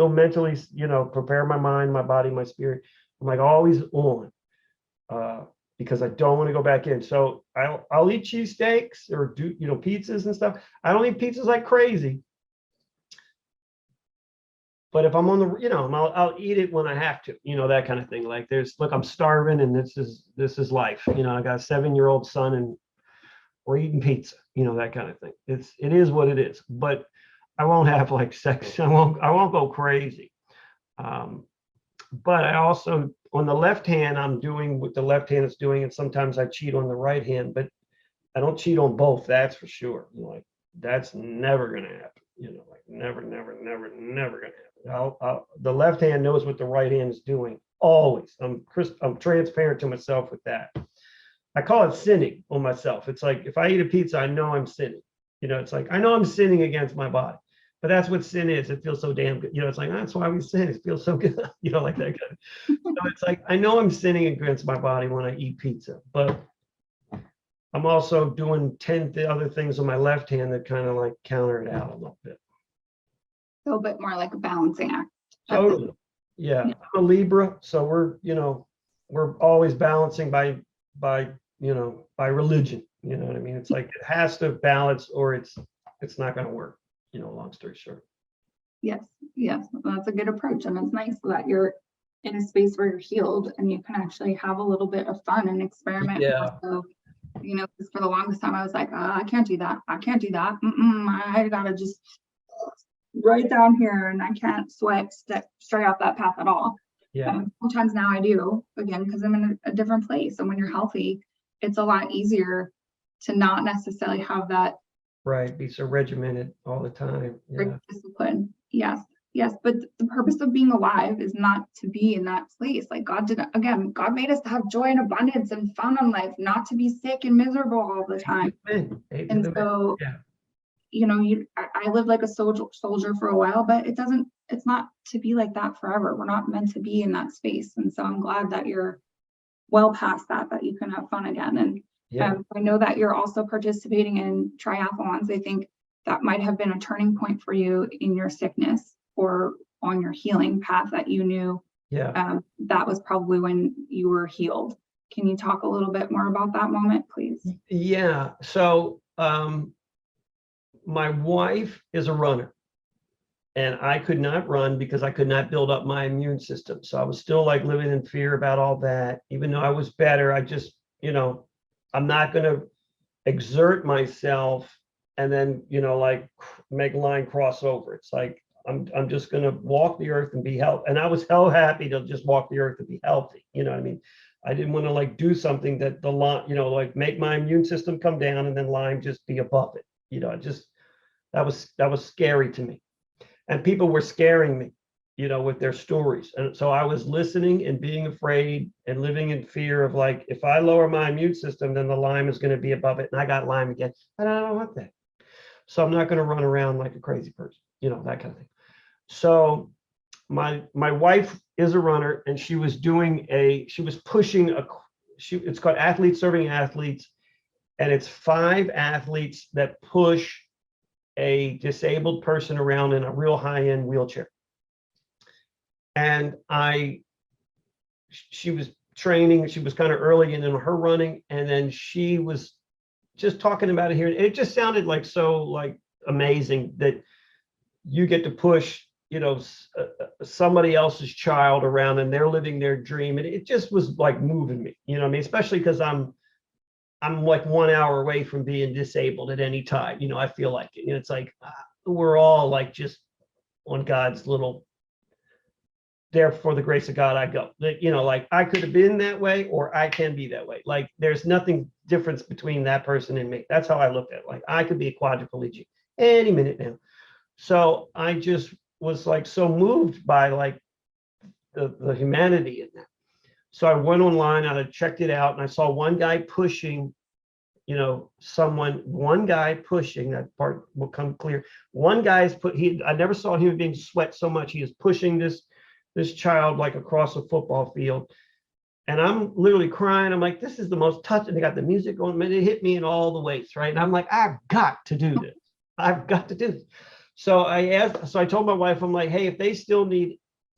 mentally, prepare my mind, my body, my spirit. I'm like always on, because I don't want to go back in. So I'll eat cheesesteaks or do, pizzas and stuff. I don't eat pizzas like crazy. But if I'm on the, I'll eat it when I have to, that kind of thing. Like, look, I'm starving, and this is life. I got a 7-year-old son, and we're eating pizza, that kind of thing. It is what it is. But I won't have like sex. I won't go crazy. But I also, on the left hand, I'm doing what the left hand is doing, and sometimes I cheat on the right hand, but I don't cheat on both. That's for sure. Like, that's never gonna happen. Like, never gonna happen. The left hand knows what the right hand is doing always. I'm transparent to myself with that. I call it sinning on myself. It's like, if I eat a pizza, I know I'm sinning. It's like, I know I'm sinning against my body, but that's what sin is. It feels so damn good. It's like, that's why we sin. It feels so good. Like that kind of. So it's like, I know I'm sinning against my body when I eat pizza, but I'm also doing 10 other things on my left hand that kind of like counter it out a little bit. A little bit more like a balancing act. Totally. Yeah. I'm a Libra, so we're always balancing by religion. You know what I mean? It's like, it has to balance, or it's not going to work. Long story short. Yes, that's a good approach, and it's nice that you're in a space where you're healed and you can actually have a little bit of fun and experiment. Yeah. So, because for the longest time I was like, I can't do that. I can't do that. I gotta just right down here, and I can't step straight off that path at all. Yeah. Sometimes now I do, again, because I'm in a different place. And when you're healthy, it's a lot easier to not necessarily have that Right. Be so regimented all the time. Yeah. discipline. Yes. Yes. But the purpose of being alive is not to be in that place. Like God made us to have joy and abundance and fun in life, not to be sick and miserable all the time. And so, yeah. I lived like a soldier for a while, but it's not to be like that forever. We're not meant to be in that space. And so I'm glad that you're well past that you can have fun again. And I know that you're also participating in triathlons. I think that might have been a turning point for you in your sickness or on your healing path that you knew. That was probably when you were healed. Can you talk a little bit more about that moment, please? Yeah. So my wife is a runner, and I could not run because I could not build up my immune system. So I was still like living in fear about all that. Even though I was better, I just, I'm not going to exert myself and then, like make line cross over. It's like, I'm just going to walk the earth and be healthy. And I was hell happy to just walk the earth and be healthy. You know what I mean? I didn't want to like do something that like make my immune system come down and then Lyme just be above it. That was scary to me. And people were scaring me, with their stories. And so I was listening and being afraid and living in fear of like, if I lower my immune system, then the Lyme is going to be above it. And I got Lyme again. And I don't want that. So I'm not going to run around like a crazy person, that kind of thing. So my wife is a runner, and she was pushing it's called Athletes Serving Athletes. And it's 5 athletes that push a disabled person around in a real high-end wheelchair. And she was training, she was kind of early in her running, and then she was just talking about it here. And it just sounded like so like amazing that you get to push, somebody else's child around and they're living their dream. And it just was like moving me, especially because I'm like 1 hour away from being disabled at any time. I feel like it. It's like we're all like just on God's little, there for the grace of God I go. Like I could have been that way, or I can be that way. Like there's nothing difference between that person and me. That's how I looked at it. Like I could be a quadriplegic any minute now. So I just was like so moved by like the humanity in that. So I went online and I checked it out, and I saw one guy pushing, one guy pushing, that part will come clear. One guy I never saw a human being sweat so much. He is pushing this child like across a football field. And I'm literally crying. I'm like, this is the most touching. They got the music going, man, it hit me in all the ways, right? And I'm like, I've got to do this. I've got to do this. So I told my wife, I'm like, hey, if they still need,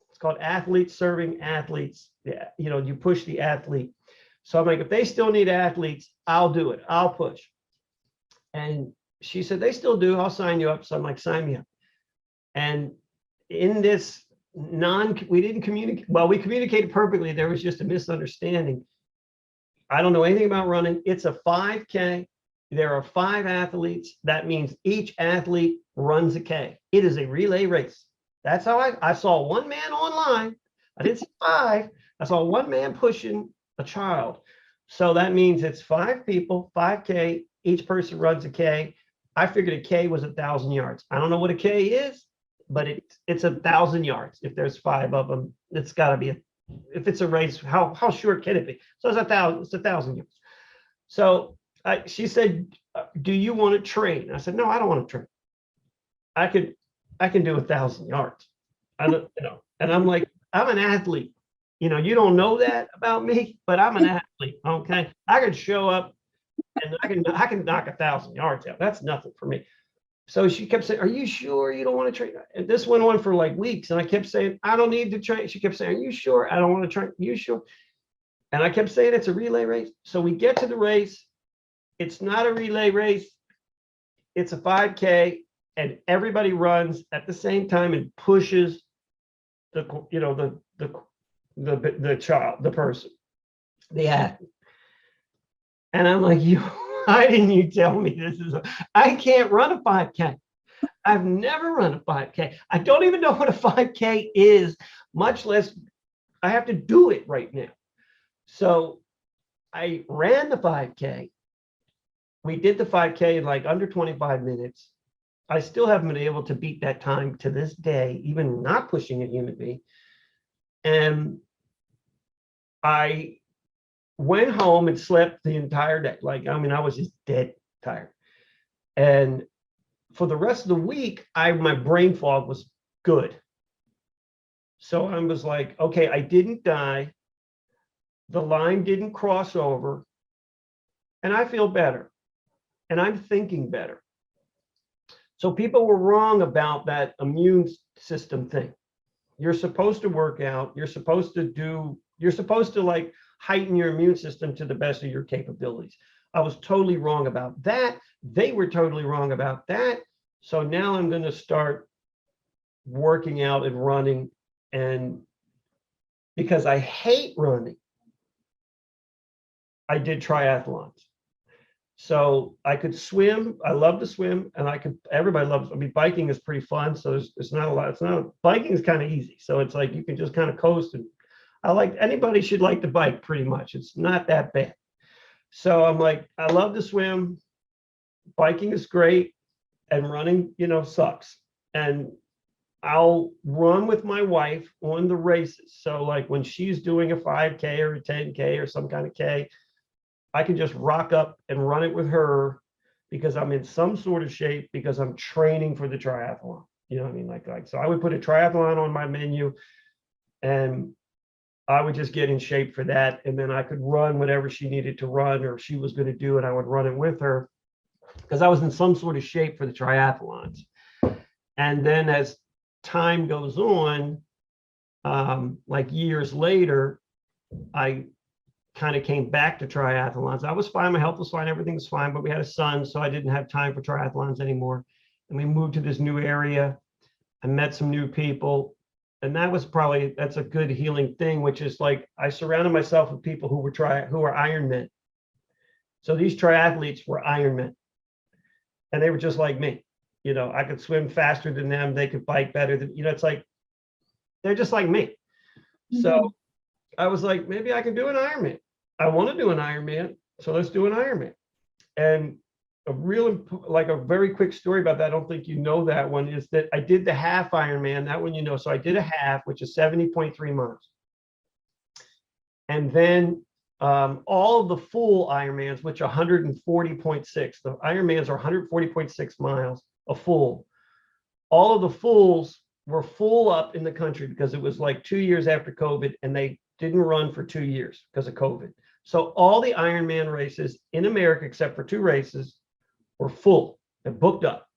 it's called Athletes Serving Athletes. Yeah, you push the athlete. So I'm like, if they still need athletes, I'll do it. I'll push. And she said, they still do. I'll sign you up. So I'm like, sign me up. And in this we didn't communicate. Well, we communicated perfectly. There was just a misunderstanding. I don't know anything about running. It's a 5K. There are 5 athletes. That means each athlete runs a K. It is a relay race. That's how I saw one man online. I didn't see 5. I saw one man pushing a child. So that means it's 5 people, 5K. Each person runs a K. I figured a K was 1,000 yards. I don't know what a K is, but it's 1,000 yards. If there's 5 of them, it's got to be if it's a race, how short can it be? So it's 1,000. It's 1,000 yards. So she said, "Do you want to train?" I said, "No, I don't want to train. I can do 1,000 yards. I don't, And I'm like, I'm an athlete. You don't know that about me, but I'm an athlete. Okay, I can show up and I can knock 1,000 yards out. That's nothing for me." So she kept saying, "Are you sure you don't want to train?" And this went on for like weeks, and I kept saying, "I don't need to train." She kept saying, "Are you sure? I don't want to train. You sure?" And I kept saying, "It's a relay race." So we get to the race. It's not a relay race. It's a 5K, and everybody runs at the same time and pushes the child, the person, the athlete. And I'm like, why didn't you tell me this I can't run a 5K. I've never run a 5K. I don't even know what a 5K is, much less I have to do it right now. So I ran the 5K. We did the 5K in like under 25 minutes. I still haven't been able to beat that time to this day, even not pushing a human being. And I went home and slept the entire day. Like, I mean, I was just dead tired. And for the rest of the week, my brain fog was good. So I was like, okay, I didn't die. The Lyme didn't cross over. And I feel better. And I'm thinking better. So people were wrong about that immune system thing. You're supposed to work out. You're supposed to like heighten your immune system to the best of your capabilities. I was totally wrong about that. They were totally wrong about that. So now I'm going to start working out and running, and because I hate running, I did triathlons. So I could swim. I love to swim, and everybody loves, I mean, biking is pretty fun. So it's not a lot. Biking is kind of easy. So it's like, you can just kind of coast, and anybody should like to bike pretty much. It's not that bad. So I'm like, I love to swim. Biking is great, and running, sucks. And I'll run with my wife on the races. So like when she's doing a 5K or a 10K or some kind of K, I can just rock up and run it with her because I'm in some sort of shape, because I'm training for the triathlon. You know what I mean? Like, so I would put a triathlon on my menu, and I would just get in shape for that. And then I could run whatever she needed to run, or she was going to do, and I would run it with her because I was in some sort of shape for the triathlons. And then as time goes on, like years later, I kind of came back to triathlons. I was fine. My health was fine. Everything was fine. But we had a son, so I didn't have time for triathlons anymore. And we moved to this new area. I met some new people. And that's a good healing thing, which is like, I surrounded myself with people who were Ironmen. So these triathletes were Ironmen. And they were just like me. I could swim faster than them. They could bike better than, it's like, they're just like me. Mm-hmm. So I was like, maybe I can do an Ironman. I want to do an Ironman. So let's do an Ironman. And a very quick story about that, I don't think you know that one, is that I did the half Ironman, that one, so I did a half, which is 70.3 miles. And then all of the full Ironmans, which are 140.6, the Ironmans are 140.6 miles, a full. All of the fulls were full up in the country because it was like 2 years after COVID, and they didn't run for 2 years because of COVID. So all the Ironman races in America, except for 2 races, were full and booked up.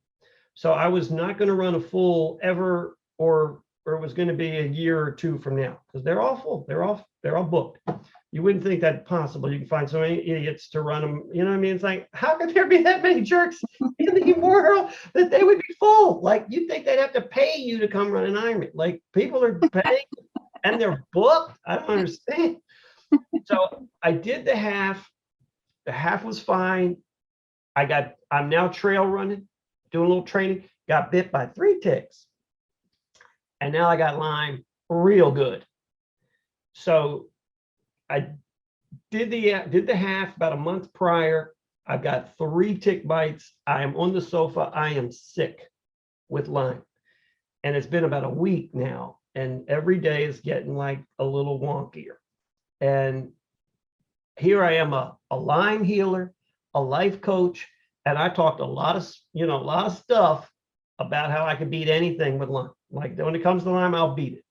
So I was not going to run a full ever, or it was going to be a year or 2 from now, because they're all full. They're all booked. You wouldn't think that possible. You can find so many idiots to run them. You know what I mean? It's like, how could there be that many jerks in the world that they would be full? Like, you'd think they'd have to pay you to come run an Ironman. Like, people are paying and they're booked. I don't understand. So I did the half. The half was fine. I'm now trail running, doing a little training, got bit by 3 ticks. And now I got Lyme real good. So I did the half about a month prior. I've got 3 tick bites. I am on the sofa. I am sick with Lyme. And it's been about a week now. And every day is getting like a little wonkier. And here I am, a Lyme healer, a life coach, and I talked a lot of stuff about how I could beat anything with Lyme. Like, when it comes to Lyme, I'll beat it.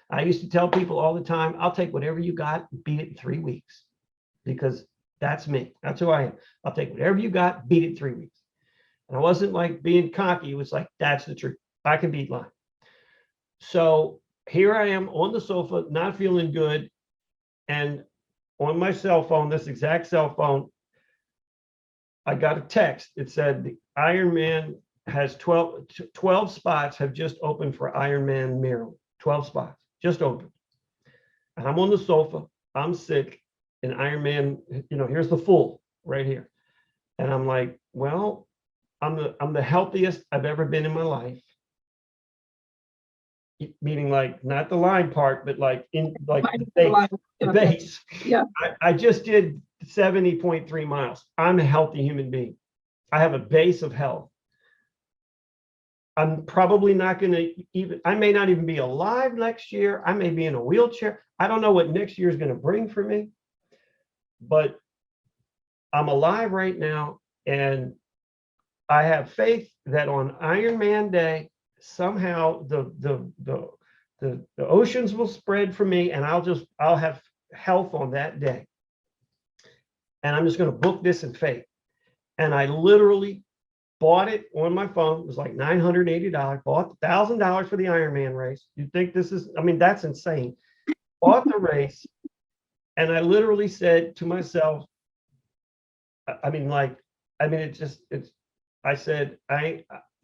I used to tell people all the time, I'll take whatever you got, beat it in 3 weeks, because that's me. That's who I am. I'll take whatever you got, beat it in 3 weeks. And I wasn't like being cocky. It was like, that's the truth. I can beat Lyme. So here I am on the sofa, not feeling good. And on my cell phone, this exact cell phone, I got a text. It said the Ironman has 12 spots have just opened for Ironman Maryland. 12 spots just opened. And I'm on the sofa. I'm sick. And Ironman, here's the full right here. And I'm like, well, I'm the healthiest I've ever been in my life. Meaning, like, not the Lyme part, but like in like the base. Yeah. I just did 70.3 miles. I'm a healthy human being. I have a base of health. I'm probably not going to even, I may not even be alive next year. I may be in a wheelchair. I don't know what next year is going to bring for me, but I'm alive right now. And I have faith that on Ironman Day, somehow the oceans will spread for me, and I'll have health on that day. And I'm just going to book this in faith. And I literally bought it on my phone. It was like $980. Bought $1,000 for the Ironman race. You think this is, I mean, that's insane. Bought the race. And I literally said to myself, I said, I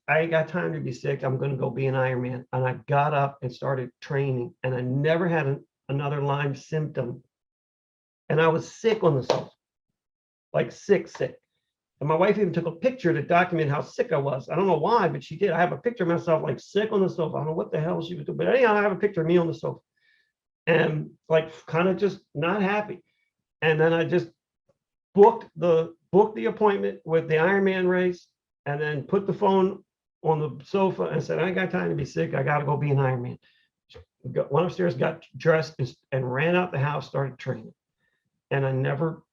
ain't got time to be sick. I'm going to go be an Ironman. And I got up and started training, and I never had another Lyme symptom. And I was sick on the sofa, like sick. And my wife even took a picture to document how sick I was. I don't know why, but she did. I have a picture of myself like sick on the sofa. I don't know what the hell she was doing, but anyhow, I have a picture of me on the sofa and like kind of just not happy. And then I just booked the appointment with the Ironman race, and then put the phone on the sofa and said, I ain't got time to be sick. I got to go be an Ironman. Went upstairs, got dressed, and ran out the house, started training. And I never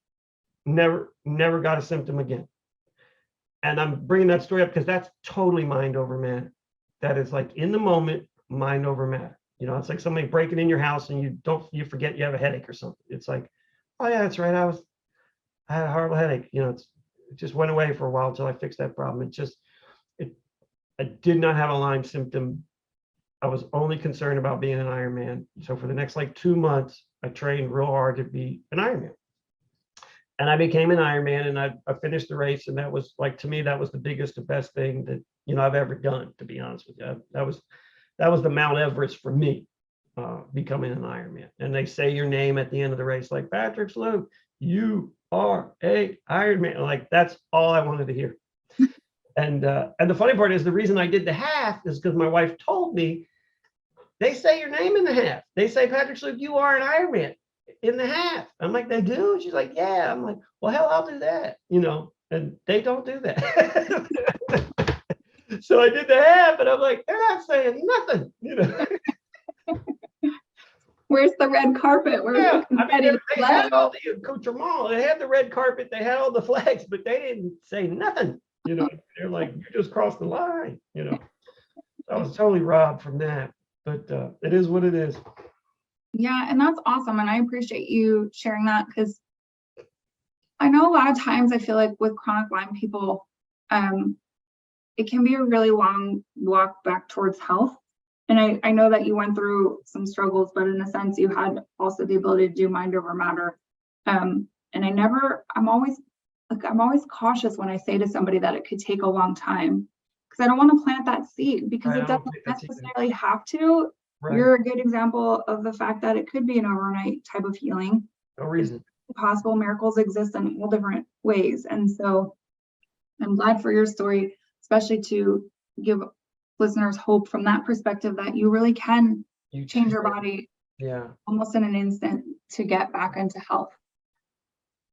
got a symptom again. And I'm bringing that story up because that's totally mind over matter. That is like in the moment, mind over matter. You know, it's like somebody breaking in your house and you forget you have a headache or something. It's like, oh yeah, that's right. I had a horrible headache. You know, it just went away for a while until I fixed that problem. I did not have a Lyme symptom. I was only concerned about being an Ironman. So for the next like 2 months, I trained real hard to be an Ironman. And I became an Ironman, and I finished the race. And that was like, to me, that was the biggest, the best thing that, you know, I've ever done, to be honest with you. That was the Mount Everest for me, becoming an Ironman. And they say your name at the end of the race, like, Patrick Slouck, you are a Ironman. Like, that's all I wanted to hear. And the funny part is, the reason I did the half is because my wife told me, they say your name in the half. They say, Patrick Slouck, you are an Ironman in the half. I'm like, they do? She's like, yeah. I'm like, well, hell, I'll do that, you know. And they don't do that. So I did the half, and I'm like, they're not saying nothing, you know. Where's the red carpet? Where's the confetti? They had all the accoutrement. They had the red carpet. They had all the flags, but they didn't say nothing. You know, they're like, you just crossed the line. You know, I was totally robbed from that. But it is what it is. Yeah, and that's awesome. And I appreciate you sharing that, because I know a lot of times I feel like with chronic Lyme people, it can be a really long walk back towards health. And I know that you went through some struggles, but in a sense, you had also the ability to do mind over matter. And I'm always cautious when I say to somebody that it could take a long time, because I don't want to plant that seed, because it doesn't necessarily have to. Right. You're a good example of the fact that it could be an overnight type of healing. No reason. Possible miracles exist in all different ways. And so I'm glad for your story, especially to give listeners hope from that perspective, that you really can change your body almost in an instant to get back into health.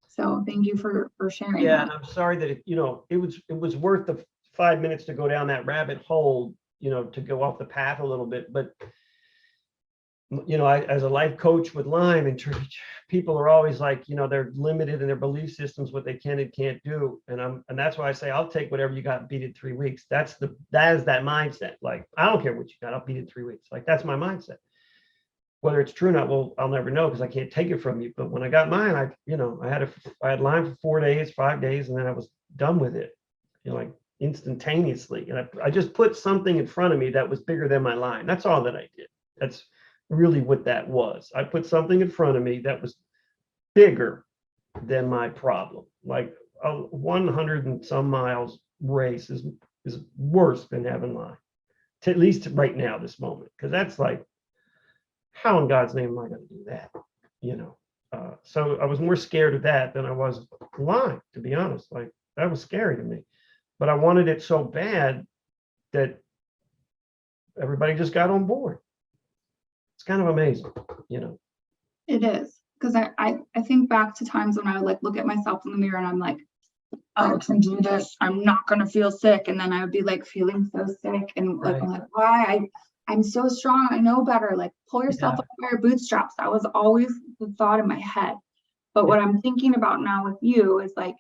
So thank you for sharing that. And I'm sorry that it was worth the 5 minutes to go down that rabbit hole, you know, to go off the path a little bit. But you know, as a life coach with Lyme and church, people are always like, you know, they're limited in their belief systems, what they can and can't do. And that's why I say, I'll take whatever you got, beat it 3 weeks. That is that mindset. Like, I don't care what you got, I'll beat it 3 weeks. Like, that's my mindset. Whether it's true or not, well, I'll never know, because I can't take it from you. But when I got mine, I had Lyme for 4 days, 5 days, and then I was done with it, you know, like instantaneously. And I just put something in front of me that was bigger than my Lyme. That's all that I did. That's really what that was. I put something in front of me that was bigger than my problem. Like a 100 and some miles race is worse than having Lyme, at least right now, this moment, because that's like, how in God's name am I going to do that? You know, so I was more scared of that than I was Lyme, to be honest. Like, that was scary to me, but I wanted it so bad that everybody just got on board. It's kind of amazing, you know. It is. because I think back to times when I would like look at myself in the mirror and I'm like, I can do this. I'm not gonna feel sick. And then I would be like feeling so sick and like, Right. I'm like, why? I'm so strong. I know better. Like pull yourself Yeah. up by your bootstraps. That was always the thought in my head. But what I'm thinking about now with you is like,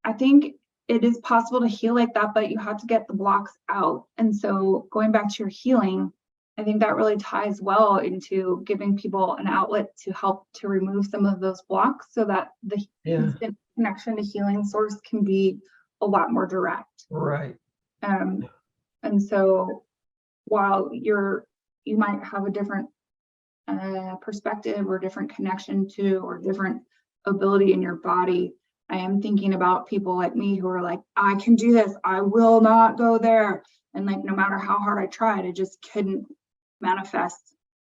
I think it is possible to heal like that, but you have to get the blocks out. And so going back to your healing, I think that really ties well into giving people an outlet to help to remove some of those blocks so that the instant connection to healing source can be a lot more direct. Right. And so while you might have a different perspective or different connection to or different ability in your body, I am thinking about people like me who are like, I can do this. I will not go there. And like, no matter how hard I tried, I just couldn't manifest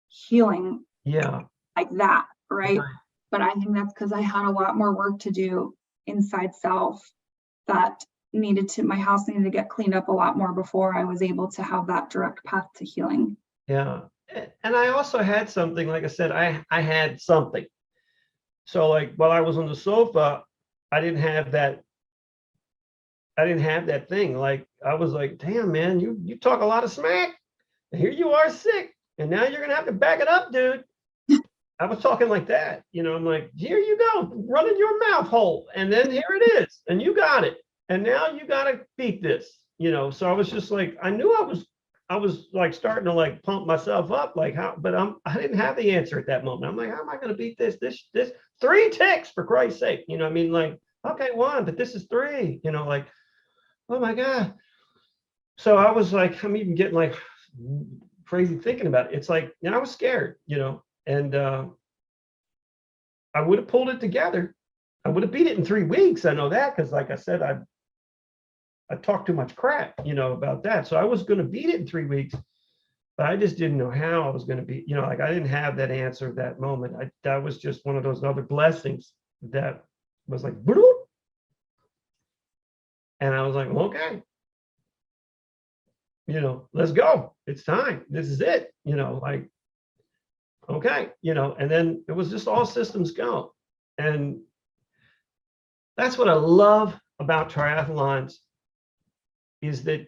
healing like that. Right. But I think that's because I had a lot more work to do inside self that my house needed to get cleaned up a lot more before I was able to have that direct path to healing. Yeah. And I also had something, like I said, I had something. So like while I was on the sofa, I didn't have that thing. Like I was like, damn, man, you talk a lot of smack. And here you are sick. And now you're gonna have to back it up, dude. I was talking like that. I'm like, here you go, running your mouth hole. And then here it is. And you got it. And now you gotta beat this. So I was just like, I knew I was like starting to like pump myself up, like how, but I didn't have the answer at that moment. I'm like, how am I going to beat this 3 ticks for Christ's sake? I mean, like, okay, 1, but this is 3, like, oh my God. So I was like, I'm even getting like crazy thinking about it. It's like, I was scared, and I would have pulled it together. I would have beat it in 3 weeks. I know that because like I said, I talked too much crap, about that. So I was going to beat it in 3 weeks, but I just didn't know how I was going to be, like I didn't have that answer at that moment. That was just one of those other blessings that was like, bloop. And I was like, okay, let's go. It's time. This is it, like, okay, and then it was just all systems go. And that's what I love about triathlons is that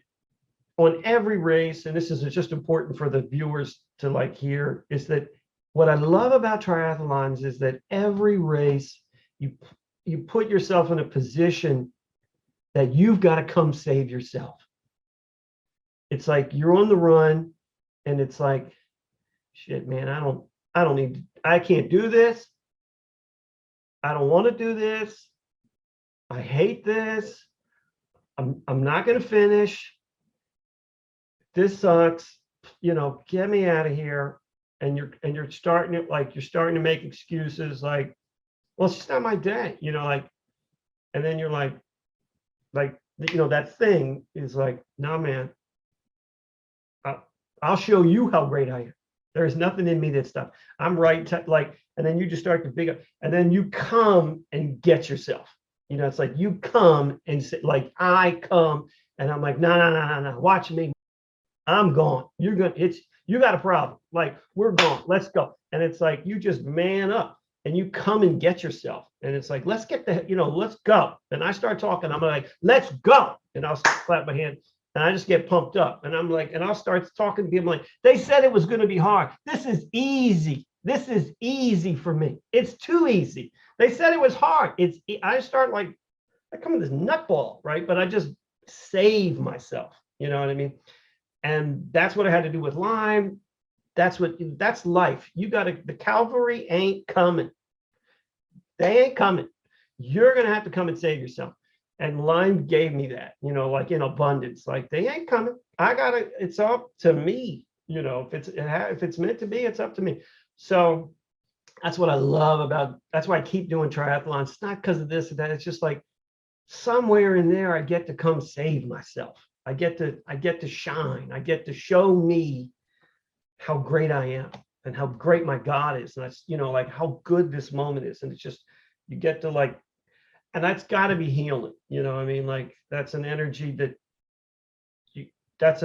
on every race, and this is just important for the viewers to like hear, is that what I love about triathlons is that every race, you put yourself in a position that you've got to come save yourself. It's like you're on the run and it's like, shit, man, I can't do this. I don't want to do this. I hate this. I'm not going to finish. This sucks. Get me out of here. And you're starting to make excuses like, well, it's just not my day, like, and then you're like, that thing is like, no, man, I'll show you how great I am. There's nothing in me that's stuff. I'm right. And then you just start to figure, and then you come and get yourself. It's like you come and say, like, I come and I'm like, no, watch me. I'm gone. You got a problem. Like, we're gone. Let's go. And it's like, you just man up and you come and get yourself. And it's like, let's get let's go. And I start talking. I'm like, let's go. And I'll clap my hand. And I just get pumped up. And I'm like, and I'll start talking to people like, they said it was going to be hard. This is easy. This is easy for me. It's too easy. They said it was hard. I start like, I come with this nutball, right? But I just save myself. You know what I mean? And that's what I had to do with Lyme. That's life. The cavalry ain't coming. They ain't coming. You're going to have to come and save yourself. And Lyme gave me that, like in abundance, like they ain't coming. It's up to me. If it's meant to be, it's up to me. So that's what I love that's why I keep doing triathlons. It's not because of this or that. It's just like somewhere in there, I get to come save myself. I get to shine. I get to show me how great I am and how great my God is. And that's, like how good this moment is. And it's just, you get to like, and that's got to be healing. I mean, like that's an energy that's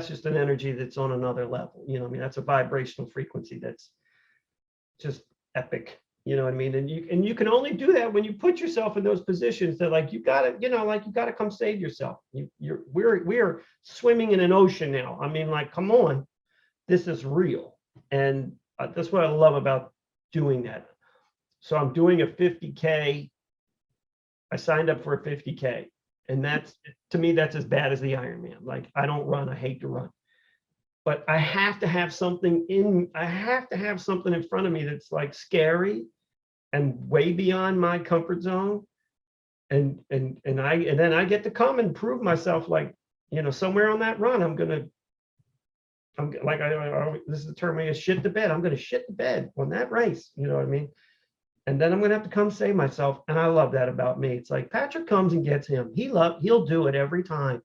just an energy that's on another level. I mean, that's a vibrational frequency just epic. You know what I mean? And you can only do that when you put yourself in those positions that like you gotta, like you gotta come save yourself. We're swimming in an ocean now. I mean, like, come on, this is real. And that's what I love about doing that. So I'm doing a 50K. I signed up for a 50K. And that's, to me, that's as bad as the Ironman. Like, I don't run, I hate to run. But I have to have something in front of me that's like scary and way beyond my comfort zone. And then I get to come and prove myself, like, somewhere on that run, I'm like, this is the term I use, shit the bed. I'm going to shit the bed on that race. You know what I mean? And then I'm going to have to come save myself. And I love that about me. It's like Patrick comes and gets him. He'll do it every time.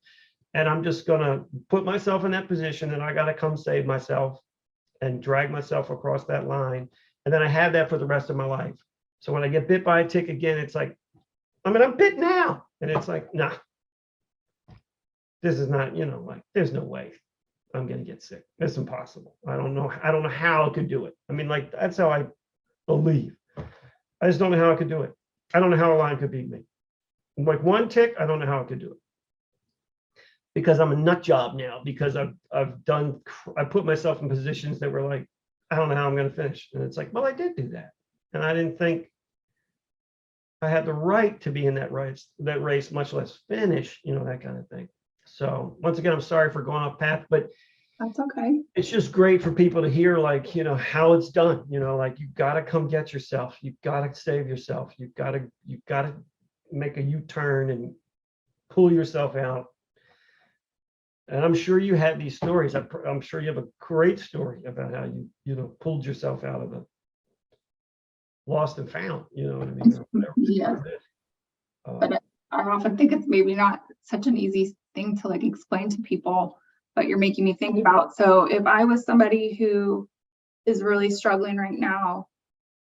And I'm just going to put myself in that position, and I got to come save myself and drag myself across that line. And then I have that for the rest of my life. So when I get bit by a tick again, it's like, I'm bit now. And it's like, nah, this is not, like, there's no way I'm going to get sick. It's impossible. I don't know how I could do it. I mean, like, that's how I believe. I just don't know how I could do it. I don't know how a Lyme could beat me. Like one tick, I don't know how I could do it. Because I'm a nut job now, because I put myself in positions that were like, I don't know how I'm going to finish. And it's like, well, I did do that. And I didn't think I had the right to be in that race, much less finish, that kind of thing. So once again, I'm sorry for going off path, but That's okay. it's just great for people to hear, like, how it's done, like, you got to come get yourself. You've got to save yourself. You've got to make a U-turn and pull yourself out. And I'm sure you have these stories. I'm sure you have a great story about how you pulled yourself out of the lost and found, you know what I mean? Yeah. But I often think it's maybe not such an easy thing to like explain to people, but you're making me think about. So if I was somebody who is really struggling right now,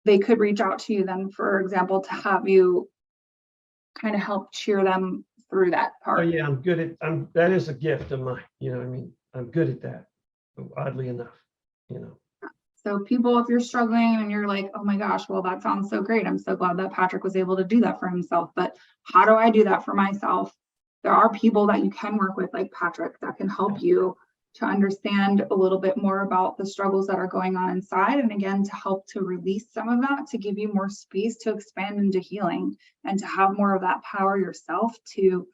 they could reach out to you then, for example, to have you kind of help cheer them through that part. Oh yeah, I'm good at, that is a gift of mine, you know what I mean? I'm good at that, oddly enough, So people, if you're struggling and you're like, oh my gosh, well, that sounds so great. I'm so glad that Patrick was able to do that for himself. But how do I do that for myself? There are people that you can work with, like Patrick, that can help you to understand a little bit more about the struggles that are going on inside. And again, to help to release some of that, to give you more space to expand into healing and to have more of that power yourself, to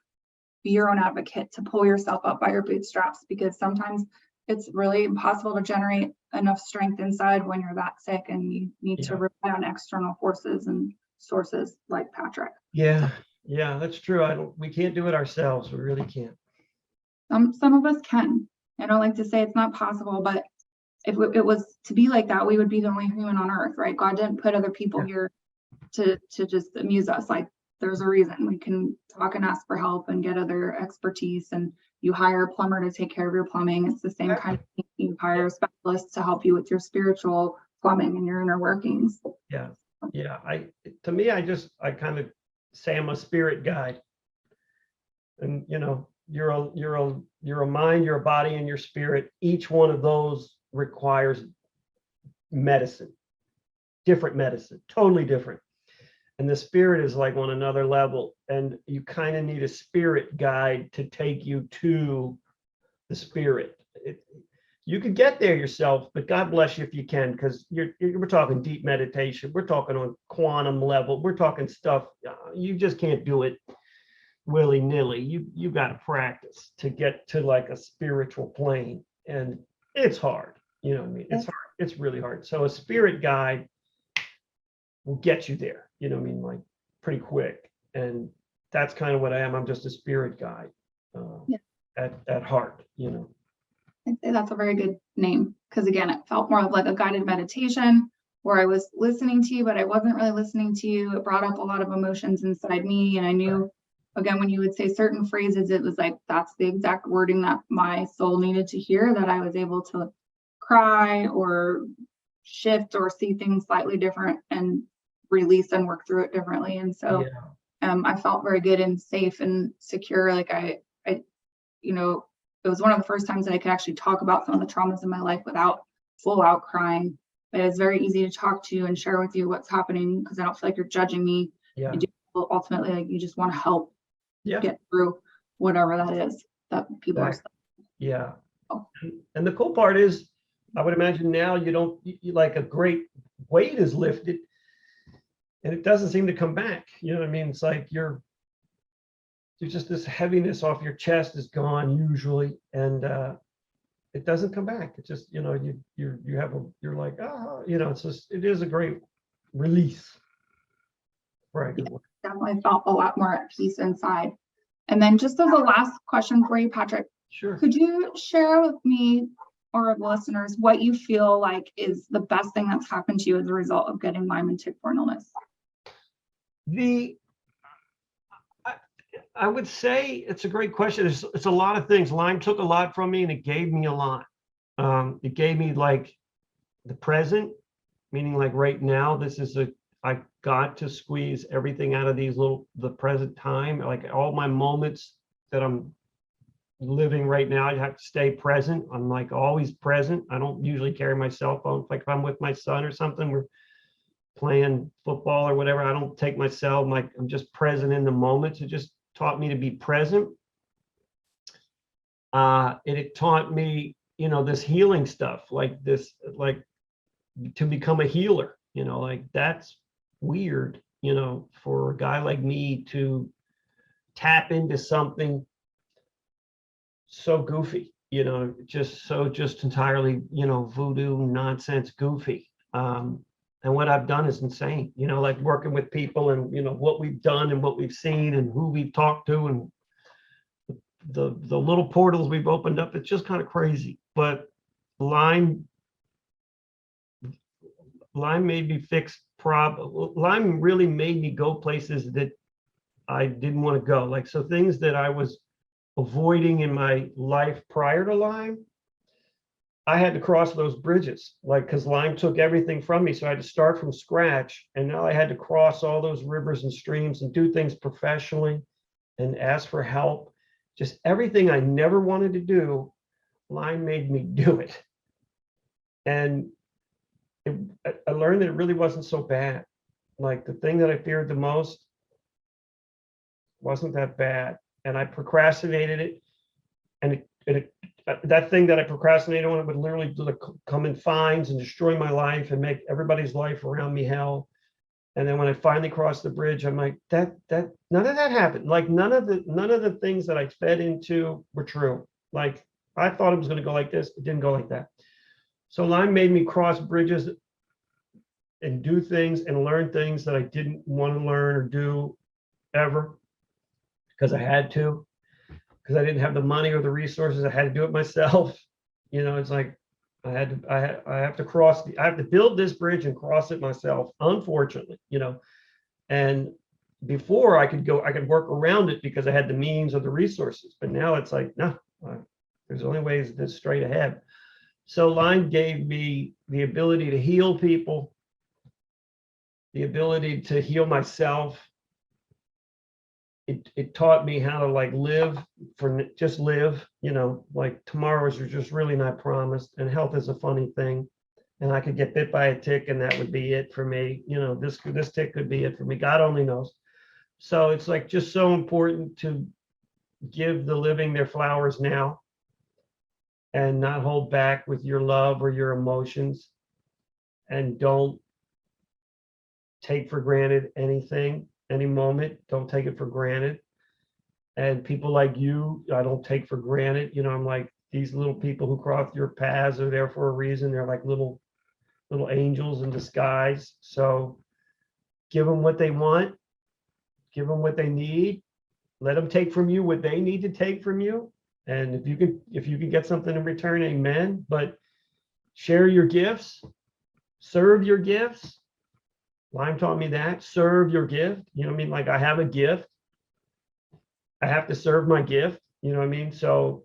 be your own advocate, to pull yourself up by your bootstraps, because sometimes it's really impossible to generate enough strength inside when you're that sick, and you need to rely on external forces and sources like Patrick. Yeah, that's true. We can't do it ourselves. We really can't. Some of us can. I don't like to say it's not possible, but if it was to be like that, we would be the only human on earth, right? God didn't put other people here to just amuse us. Like, there's a reason. We can talk and ask for help and get other expertise, and you hire a plumber to take care of your plumbing. It's the same kind of thing. You hire a specialist to help you with your spiritual plumbing and your inner workings. Yeah. To me, I kind of say I'm a spirit guide, and you're a mind, you're a body, and your spirit. Each one of those requires medicine, different medicine, totally different. And the spirit is like on another level, and you kind of need a spirit guide to take you to the spirit. You could get there yourself, but God bless you if you can, because we're talking deep meditation. We're talking on quantum level. We're talking stuff. You just can't do it willy-nilly. You got to practice to get to like a spiritual plane, and it's hard. You know what I mean? It's hard. It's really hard. So a spirit guide will get you there, like pretty quick. And that's kind of what I am. I'm just a spirit guide at heart, I'd say that's a very good name, because again, it felt more of like a guided meditation where I was listening to you, but I wasn't really listening to you. It brought up a lot of emotions inside me. And I knew, again, when you would say certain phrases, it was like, that's the exact wording that my soul needed to hear, that I was able to cry or shift or see things slightly different and release and work through it differently. And so I felt very good and safe and secure. Like I it was one of the first times that I could actually talk about some of the traumas in my life without full out crying. but it's very easy to talk to you and share with you what's happening because I don't feel like you're judging me. Yeah. I do feel ultimately like you just want to help Yeah. get through whatever that is that people are. Yeah. Oh. And the cool part is, I would imagine now you like a great weight is lifted and it doesn't seem to come back. You know what I mean? It's like there's just this heaviness off your chest is gone usually. And it doesn't come back. It's just, you know, you're like, it is a great release. Right. Yeah, definitely felt a lot more at peace inside. And then just as a last question for you, Patrick, Sure. Could you share with me or the listeners what you feel like is the best thing that's happened to you as a result of getting Lyme and tick-borne illness? I would say it's a great question. It's a lot of things. Lyme took a lot from me and it gave me a lot. It gave me like the present, meaning like right now, I got to squeeze everything out of the present time, like all my moments that I'm living right now. I have to stay present. I'm like always present. I don't usually carry my cell phone. Like if I'm with my son or something, we're playing football or whatever, I don't take my cell. I'm just present in the moment. It just taught me to be present. It taught me, this healing stuff, like to become a healer, like that's weird, for a guy like me to tap into something so goofy, just entirely, voodoo nonsense goofy. And what I've done is insane, like working with people and, what we've done and what we've seen and who we've talked to and the little portals we've opened up. It's just kind of crazy. But Lyme made me Lyme really made me go places that I didn't want to go. Like, so things that I was avoiding in my life prior to Lyme, I had to cross those bridges, like, because Lyme took everything from me. So I had to start from scratch. And now I had to cross all those rivers and streams and do things professionally and ask for help. Just everything I never wanted to do, Lyme made me do it. And I learned that it really wasn't so bad. Like the thing that I feared the most wasn't that bad. And I procrastinated it. And that thing that I procrastinated on, it would literally come in fines and destroy my life and make everybody's life around me hell. And then when I finally crossed the bridge, I'm like, that none of that happened. Like none of the things that I fed into were true. Like I thought it was going to go like this. It didn't go like that. So Lyme made me cross bridges and do things and learn things that I didn't want to learn or do ever because I had to, because I didn't have the money or the resources. I had to do it myself. It's like I have to build this bridge and cross it myself, unfortunately, and before I could work around it because I had the means or the resources, but now it's like, no, there's only ways this straight ahead. So Lyme gave me the ability to heal people, the ability to heal myself. It taught me how to like live like tomorrows are just really not promised, and health is a funny thing. And I could get bit by a tick and that would be it for me. This tick could be it for me. God only knows. So it's like just so important to give the living their flowers now and not hold back with your love or your emotions, and don't take for granted anything, any moment. Don't take it for granted. And people like you, I don't take for granted. I'm like, these little people who cross your paths are there for a reason. They're like little angels in disguise. So give them what they want, give them what they need, let them take from you what they need to take from you. And if you can get something in return, amen. But share your gifts, serve your gifts. Lyme taught me that. Serve your gift. You know what I mean? Like I have a gift. I have to serve my gift. You know what I mean? So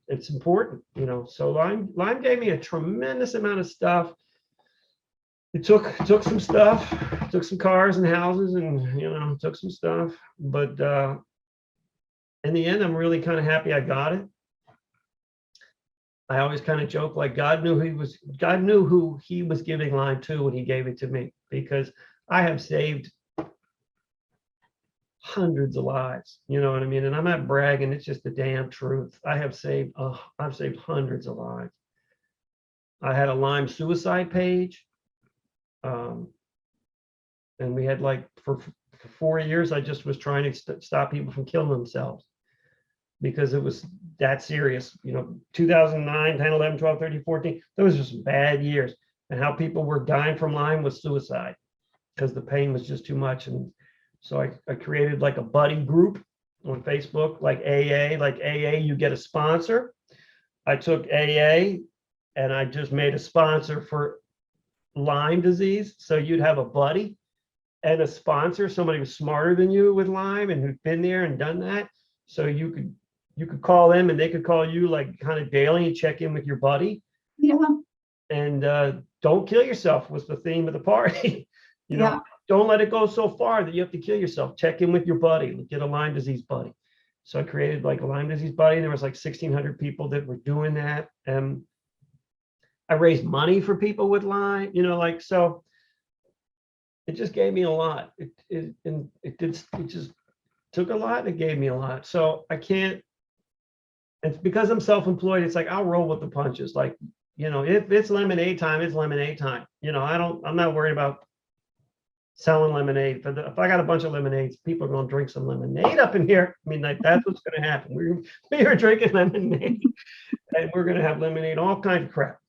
it's important, So Lyme gave me a tremendous amount of stuff. It took some stuff, took some cars and houses and, took some stuff. But in the end, I'm really kind of happy I got it. I always kind of joke like God knew who he was giving Lyme to when he gave it to me, because I have saved hundreds of lives, you know what I mean? And I'm not bragging, it's just the damn truth. I've saved hundreds of lives. I had a Lyme suicide page. And we had like for 4 years, I just was trying to stop people from killing themselves because it was that serious. 2009, 10, 11, 12, 13, 14, those were some bad years. And how people were dying from Lyme was suicide because the pain was just too much. And so I created like a buddy group on Facebook, like AA. Like AA, you get a sponsor. I took AA and I just made a sponsor for Lyme disease. So you'd have a buddy and a sponsor, somebody who's smarter than you with Lyme and who'd been there and done that. So you could call them and they could call you like kind of daily and check in with your buddy. Yeah. And don't kill yourself was the theme of the party. Yeah. Don't let it go so far that you have to kill yourself. Check in with your buddy, get a Lyme disease buddy. So I created like a Lyme disease buddy. There was like 1,600 people that were doing that. And I raised money for people with Lyme, so it just gave me a lot. It just took a lot. It gave me a lot. So I can't, and because I'm self-employed, it's like, I'll roll with the punches. Like, if it's lemonade time, it's lemonade time. I'm not worried about selling lemonade. If I got a bunch of lemonades, people are going to drink some lemonade up in here. I mean, like, that's what's going to happen. We are drinking lemonade and we're going to have lemonade, all kinds of crap,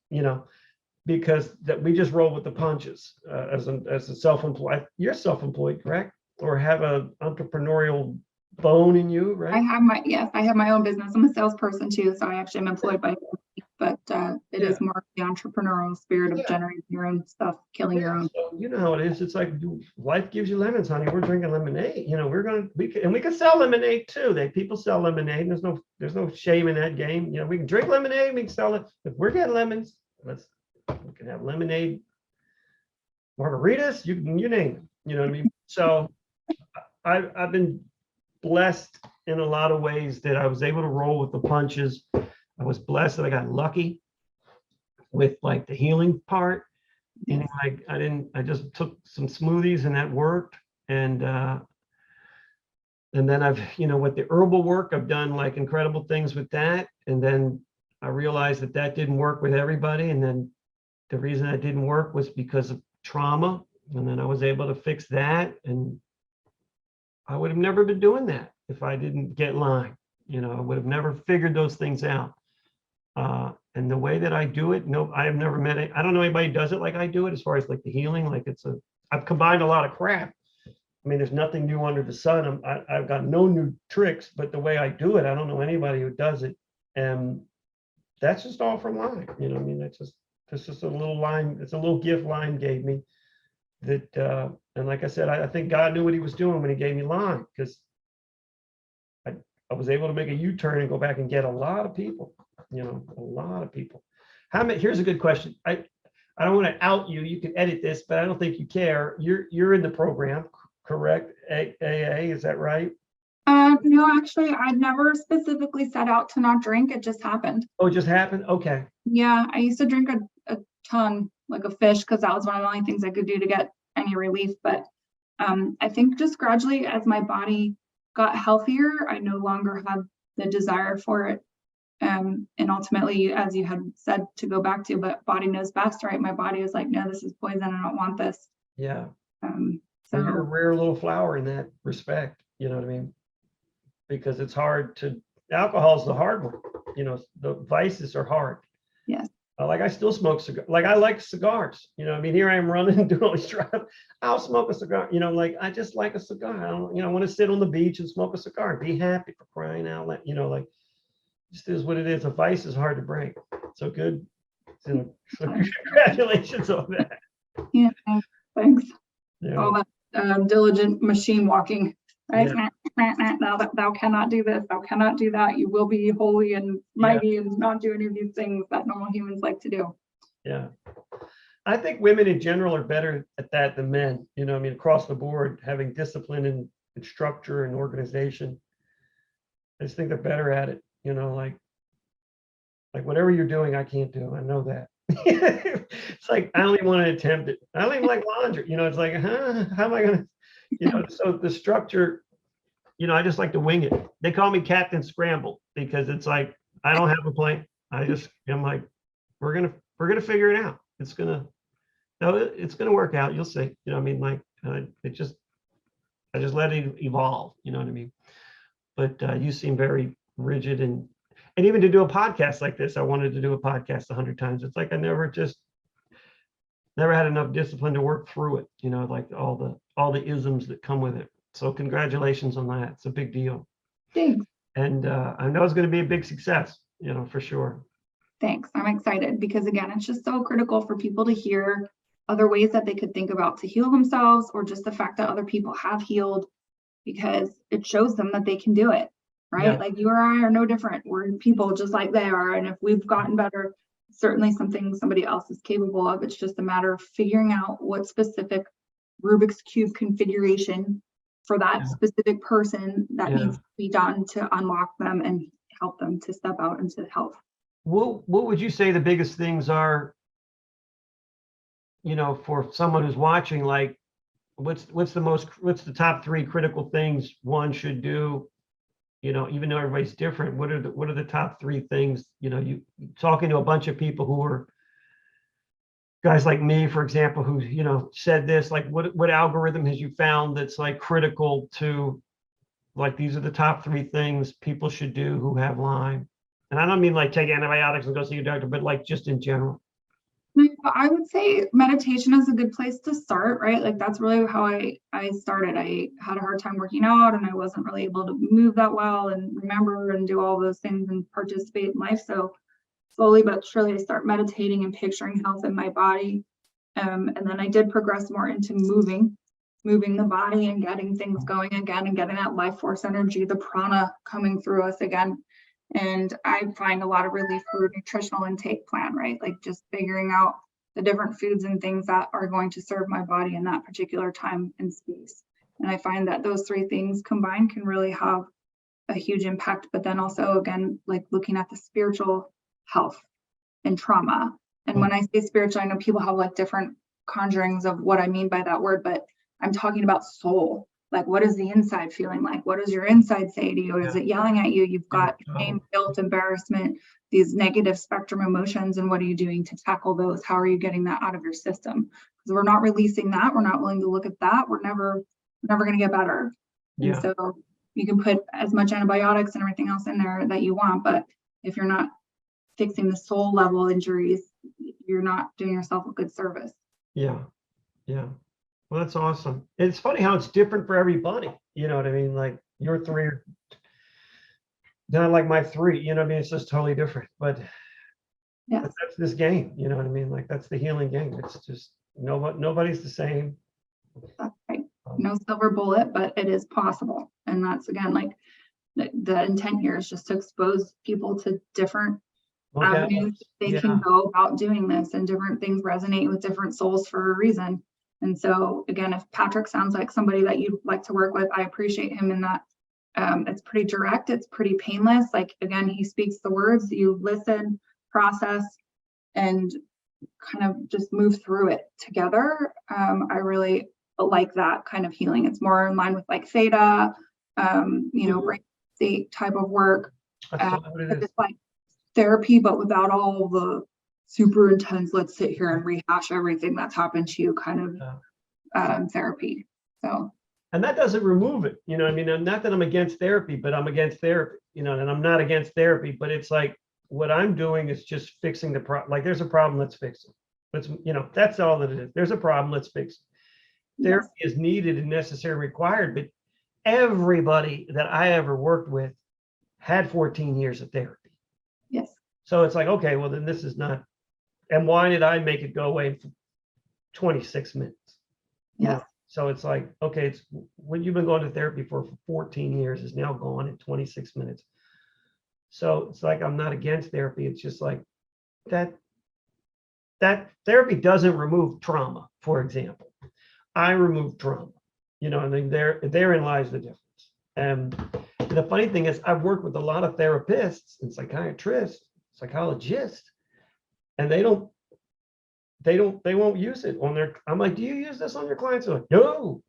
because that we just roll with the punches as a self-employed. You're self-employed, correct? Or have an entrepreneurial bone in you, right? I have my own business. I'm a salesperson too, so I actually am employed by, but it is more the entrepreneurial spirit of generating your own stuff, killing your own. So you know how it is. It's like life gives you lemons, honey. We're drinking lemonade. We can sell lemonade too. People sell lemonade. There's no shame in that game. We can drink lemonade. We can sell it. If we're getting lemons, we can have lemonade, margaritas. You name it. You know what I mean? So I've been blessed in a lot of ways that I was able to roll with the punches. I was blessed that I got lucky with like the healing part. And I just took some smoothies and that worked. And then I've, with the herbal work, I've done like incredible things with that. And then I realized that didn't work with everybody. And then the reason that didn't work was because of trauma. And then I was able to fix that. And I would have never been doing that if I didn't get Lyme. I would have never figured those things out. And the way that I do it, no, I have never met it. I don't know anybody who does it like I do it, as far as like the healing. Like I've combined a lot of crap. I mean, there's nothing new under the sun. I've got no new tricks, but the way I do it, I don't know anybody who does it. And that's just all from Lyme. I mean, that's just a little Lyme. It's a little gift Lyme gave me. That and like I said, I think God knew what he was doing when he gave me Lyme, because I was able to make a U-turn and go back and get a lot of people, a lot of people. Here's a good question. I don't want to out you. You can edit this, but I don't think you care. You're in the program, correct? AA, is that right? No, actually, I'd never specifically set out to not drink. It just happened. Oh, it just happened? Okay. Yeah, I used to drink a ton, like a fish, because that was one of the only things I could do to get any relief. But I think just gradually, as my body got healthier, I no longer had the desire for it. And ultimately, as you had said, to go back to, but body knows best, right? My body is like, no, this is poison. I don't want this. Yeah. So you're a rare little flower in that respect. You know what I mean? Because it's hard alcohol's the hard one. The vices are hard. Yes. Like I still smoke cigars. Like I like cigars. I mean, here I am running, doing all these drives. I'll smoke a cigar. Like I just like a cigar. I don't, I want to sit on the beach and smoke a cigar and be happy, for crying out loud. Like just is what it is. A vice is hard to break. So good. So congratulations on that. Yeah, thanks. Yeah. All that diligent machine walking. Right? Yeah. Thou cannot do this. Thou cannot do that. You will be holy and mighty and not do any of these things that normal humans like to do. Yeah. I think women in general are better at that than men. I mean, across the board, having discipline and structure and organization. I just think they're better at it. Like Like whatever you're doing, I can't do. I know that. It's like, I don't even want to attempt it. I don't even like laundry. It's like, how am I going to, so the structure, I just like to wing it. They call me Captain Scramble because it's like, I don't have a plan. I'm like, we're going to figure it out. It's going to work out. You'll see, I mean, like, I just let it evolve, you know what I mean? But you seem very rigid and even to do a podcast like this, I wanted to do a podcast 100 times. It's like I never had enough discipline to work through it, like all the isms that come with it. So congratulations on that. It's a big deal. Thanks. And I know it's going to be a big success, for sure. Thanks. I'm excited because again, it's just so critical for people to hear other ways that they could think about to heal themselves, or just the fact that other people have healed, because it shows them that they can do it. Right? Yeah. Like you or I are no different. We're people just like they are. And if we've gotten better, certainly something somebody else is capable of. It's just a matter of figuring out what specific Rubik's Cube configuration for that specific person that needs to be done to unlock them and help them to step out into health. What would you say the biggest things are, for someone who's watching, like what's the top 3 critical things one should do? Even though everybody's different, what are the top 3 things? You talking to a bunch of people who are guys like me, for example, who said this. Like, what algorithm has you found that's like critical to, like, these are the top 3 things people should do who have Lyme? And I don't mean like take antibiotics and go see your doctor, but like just in general. I would say meditation is a good place to start, right? Like that's really how I started. I had a hard time working out and I wasn't really able to move that well and remember and do all those things and participate in life. So slowly but surely I start meditating and picturing health in my body. And then I did progress more into moving the body and getting things going again and getting that life force energy, the prana coming through us again. And I find a lot of relief through a nutritional intake plan, right? Like just figuring out the different foods and things that are going to serve my body in that particular time and space. And I find that those 3 things combined can really have a huge impact. But then also, again, like looking at the spiritual health and trauma. And when I say spiritual, I know people have like different conjurings of what I mean by that word, but I'm talking about soul. Like, what is the inside feeling like? What does your inside say to you? Is it yelling at you? You've got shame, guilt, embarrassment, these negative spectrum emotions. And what are you doing to tackle those? How are you getting that out of your system? Because we're not releasing that. We're not willing to look at that. We're never going to get better. And so you can put as much antibiotics and everything else in there that you want. But if you're not fixing the soul level injuries, you're not doing yourself a good service. Yeah. Well, that's awesome. It's funny how it's different for everybody. You know what I mean? Like your 3 are not like my 3. You know what I mean? It's just totally different. But that's this game. You know what I mean? Like that's the healing game. It's just nobody's the same. That's right. No silver bullet, but it is possible. And that's again like the intent here is just to expose people to different avenues they can go about doing this, and different things resonate with different souls for a reason. And so again, if Patrick sounds like somebody that you'd like to work with, I appreciate him in that. It's pretty direct, it's pretty painless. Like again, he speaks the words, you listen, process, and kind of just move through it together. I really like that kind of healing. It's more in line with like theta, brain state type of work. It's like therapy, but without all the super intense, let's sit here and rehash everything that's happened to you kind of therapy. So, and that doesn't remove it. You know, I mean, not that I'm against therapy, but I'm against therapy, and I'm not against therapy, but it's like what I'm doing is just fixing the problem. Like there's a problem, let's fix it. That's all that it is. There's a problem, let's fix it. Therapy is needed and necessary, required, but everybody that I ever worked with had 14 years of therapy. Yes. So it's like, okay, well then this is not. And why did I make it go away in 26 minutes? Yeah. So it's like, okay, it's when you've been going to therapy for 14 years is now gone in 26 minutes. So it's like, I'm not against therapy. It's just like that therapy doesn't remove trauma, for example. I remove trauma, and then therein lies the difference. And the funny thing is I've worked with a lot of therapists and psychiatrists, psychologist, and they won't use it on their. I'm like, do you use this on your clients? They're like, no.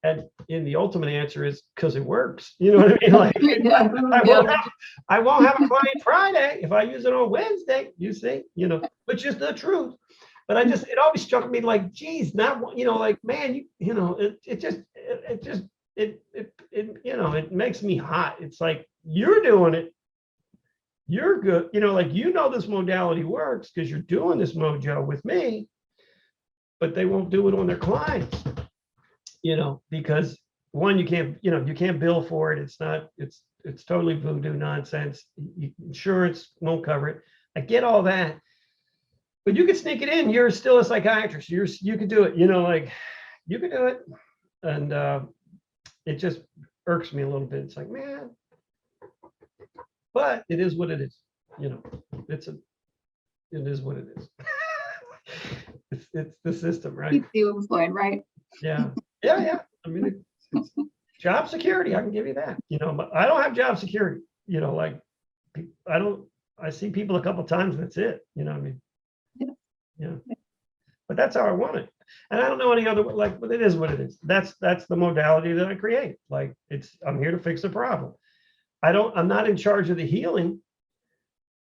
And the ultimate answer is because it works. You know what I mean? Like, I won't have a client Friday if I use it on Wednesday. You see, which is the truth. But it always struck me like, geez, not, like, man, it makes me hot. It's like, you're doing it. You're good. Like, this modality works because you're doing this mojo with me, but they won't do it on their clients, because one, you can't bill for it. It's totally voodoo nonsense. Insurance won't cover it. I get all that. But you could sneak it in. You're still a psychiatrist. You could do it. Like, you could do it. And it just irks me a little bit. It's like, man. But it is what it is. It is what it is. it's the system, right? Keeps you employed, right? Yeah. I mean, it's job security. I can give you that. But I don't have job security. Like, I see people a couple times. And that's it. You know what I mean? Yeah, but that's how I want it, and I don't know any other, like, but it is what it is. That's the modality that I create. Like, I'm here to fix the problem. I'm not in charge of the healing.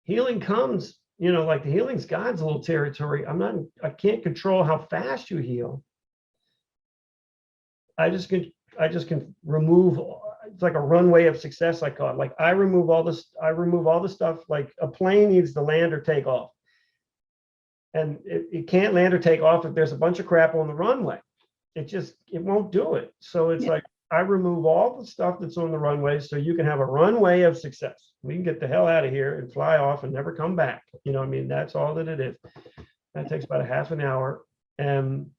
Healing comes, like, the healing's God's little territory. I can't control how fast you heal. I just can remove. It's like a runway of success, I call it. Like, I remove all the stuff. Like, a plane needs to land or take off. And it can't land or take off if there's a bunch of crap on the runway. It won't do it. So it's like, I remove all the stuff that's on the runway so you can have a runway of success. We can get the hell out of here and fly off and never come back. You know what I mean? That's all that it is. That takes about a half an hour. And,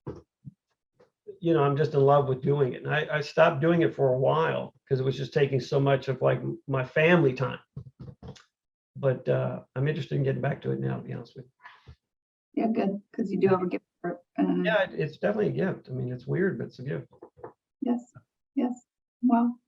I'm just in love with doing it. And I stopped doing it for a while because it was just taking so much of, like, my family time. But I'm interested in getting back to it now, to be honest with you. Yeah, good, because you do have a gift for it. Yeah, it's definitely a gift. I mean, it's weird, but it's a gift. Yes. Well,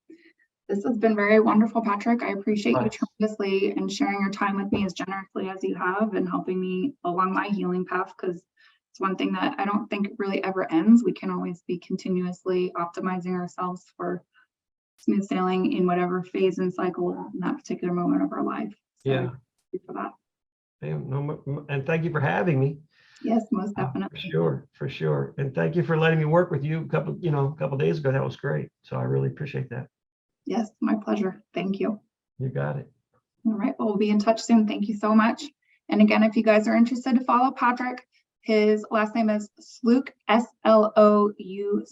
this has been very wonderful, Patrick. I appreciate you tremendously and sharing your time with me as generously as you have and helping me along my healing path, because it's one thing that I don't think really ever ends. We can always be continuously optimizing ourselves for smooth sailing in whatever phase and cycle in that particular moment of our life. So Yeah. thank you for that. And thank you for having me. Yes, most definitely. For sure. And thank you for letting me work with you a couple days ago. That was great. So I really appreciate that. Yes, my pleasure. Thank you. You got it. All right. Well, we'll be in touch soon. Thank you so much. And again, if you guys are interested to follow Patrick, his last name is Slouck, Slouck, that you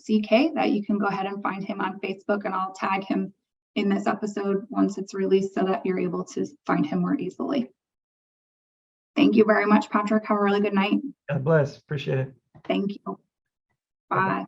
can go ahead and find him on Facebook, and I'll tag him in this episode once it's released so that you're able to find him more easily. Thank you very much, Patrick. Have a really good night. God bless. Appreciate it. Thank you. Bye.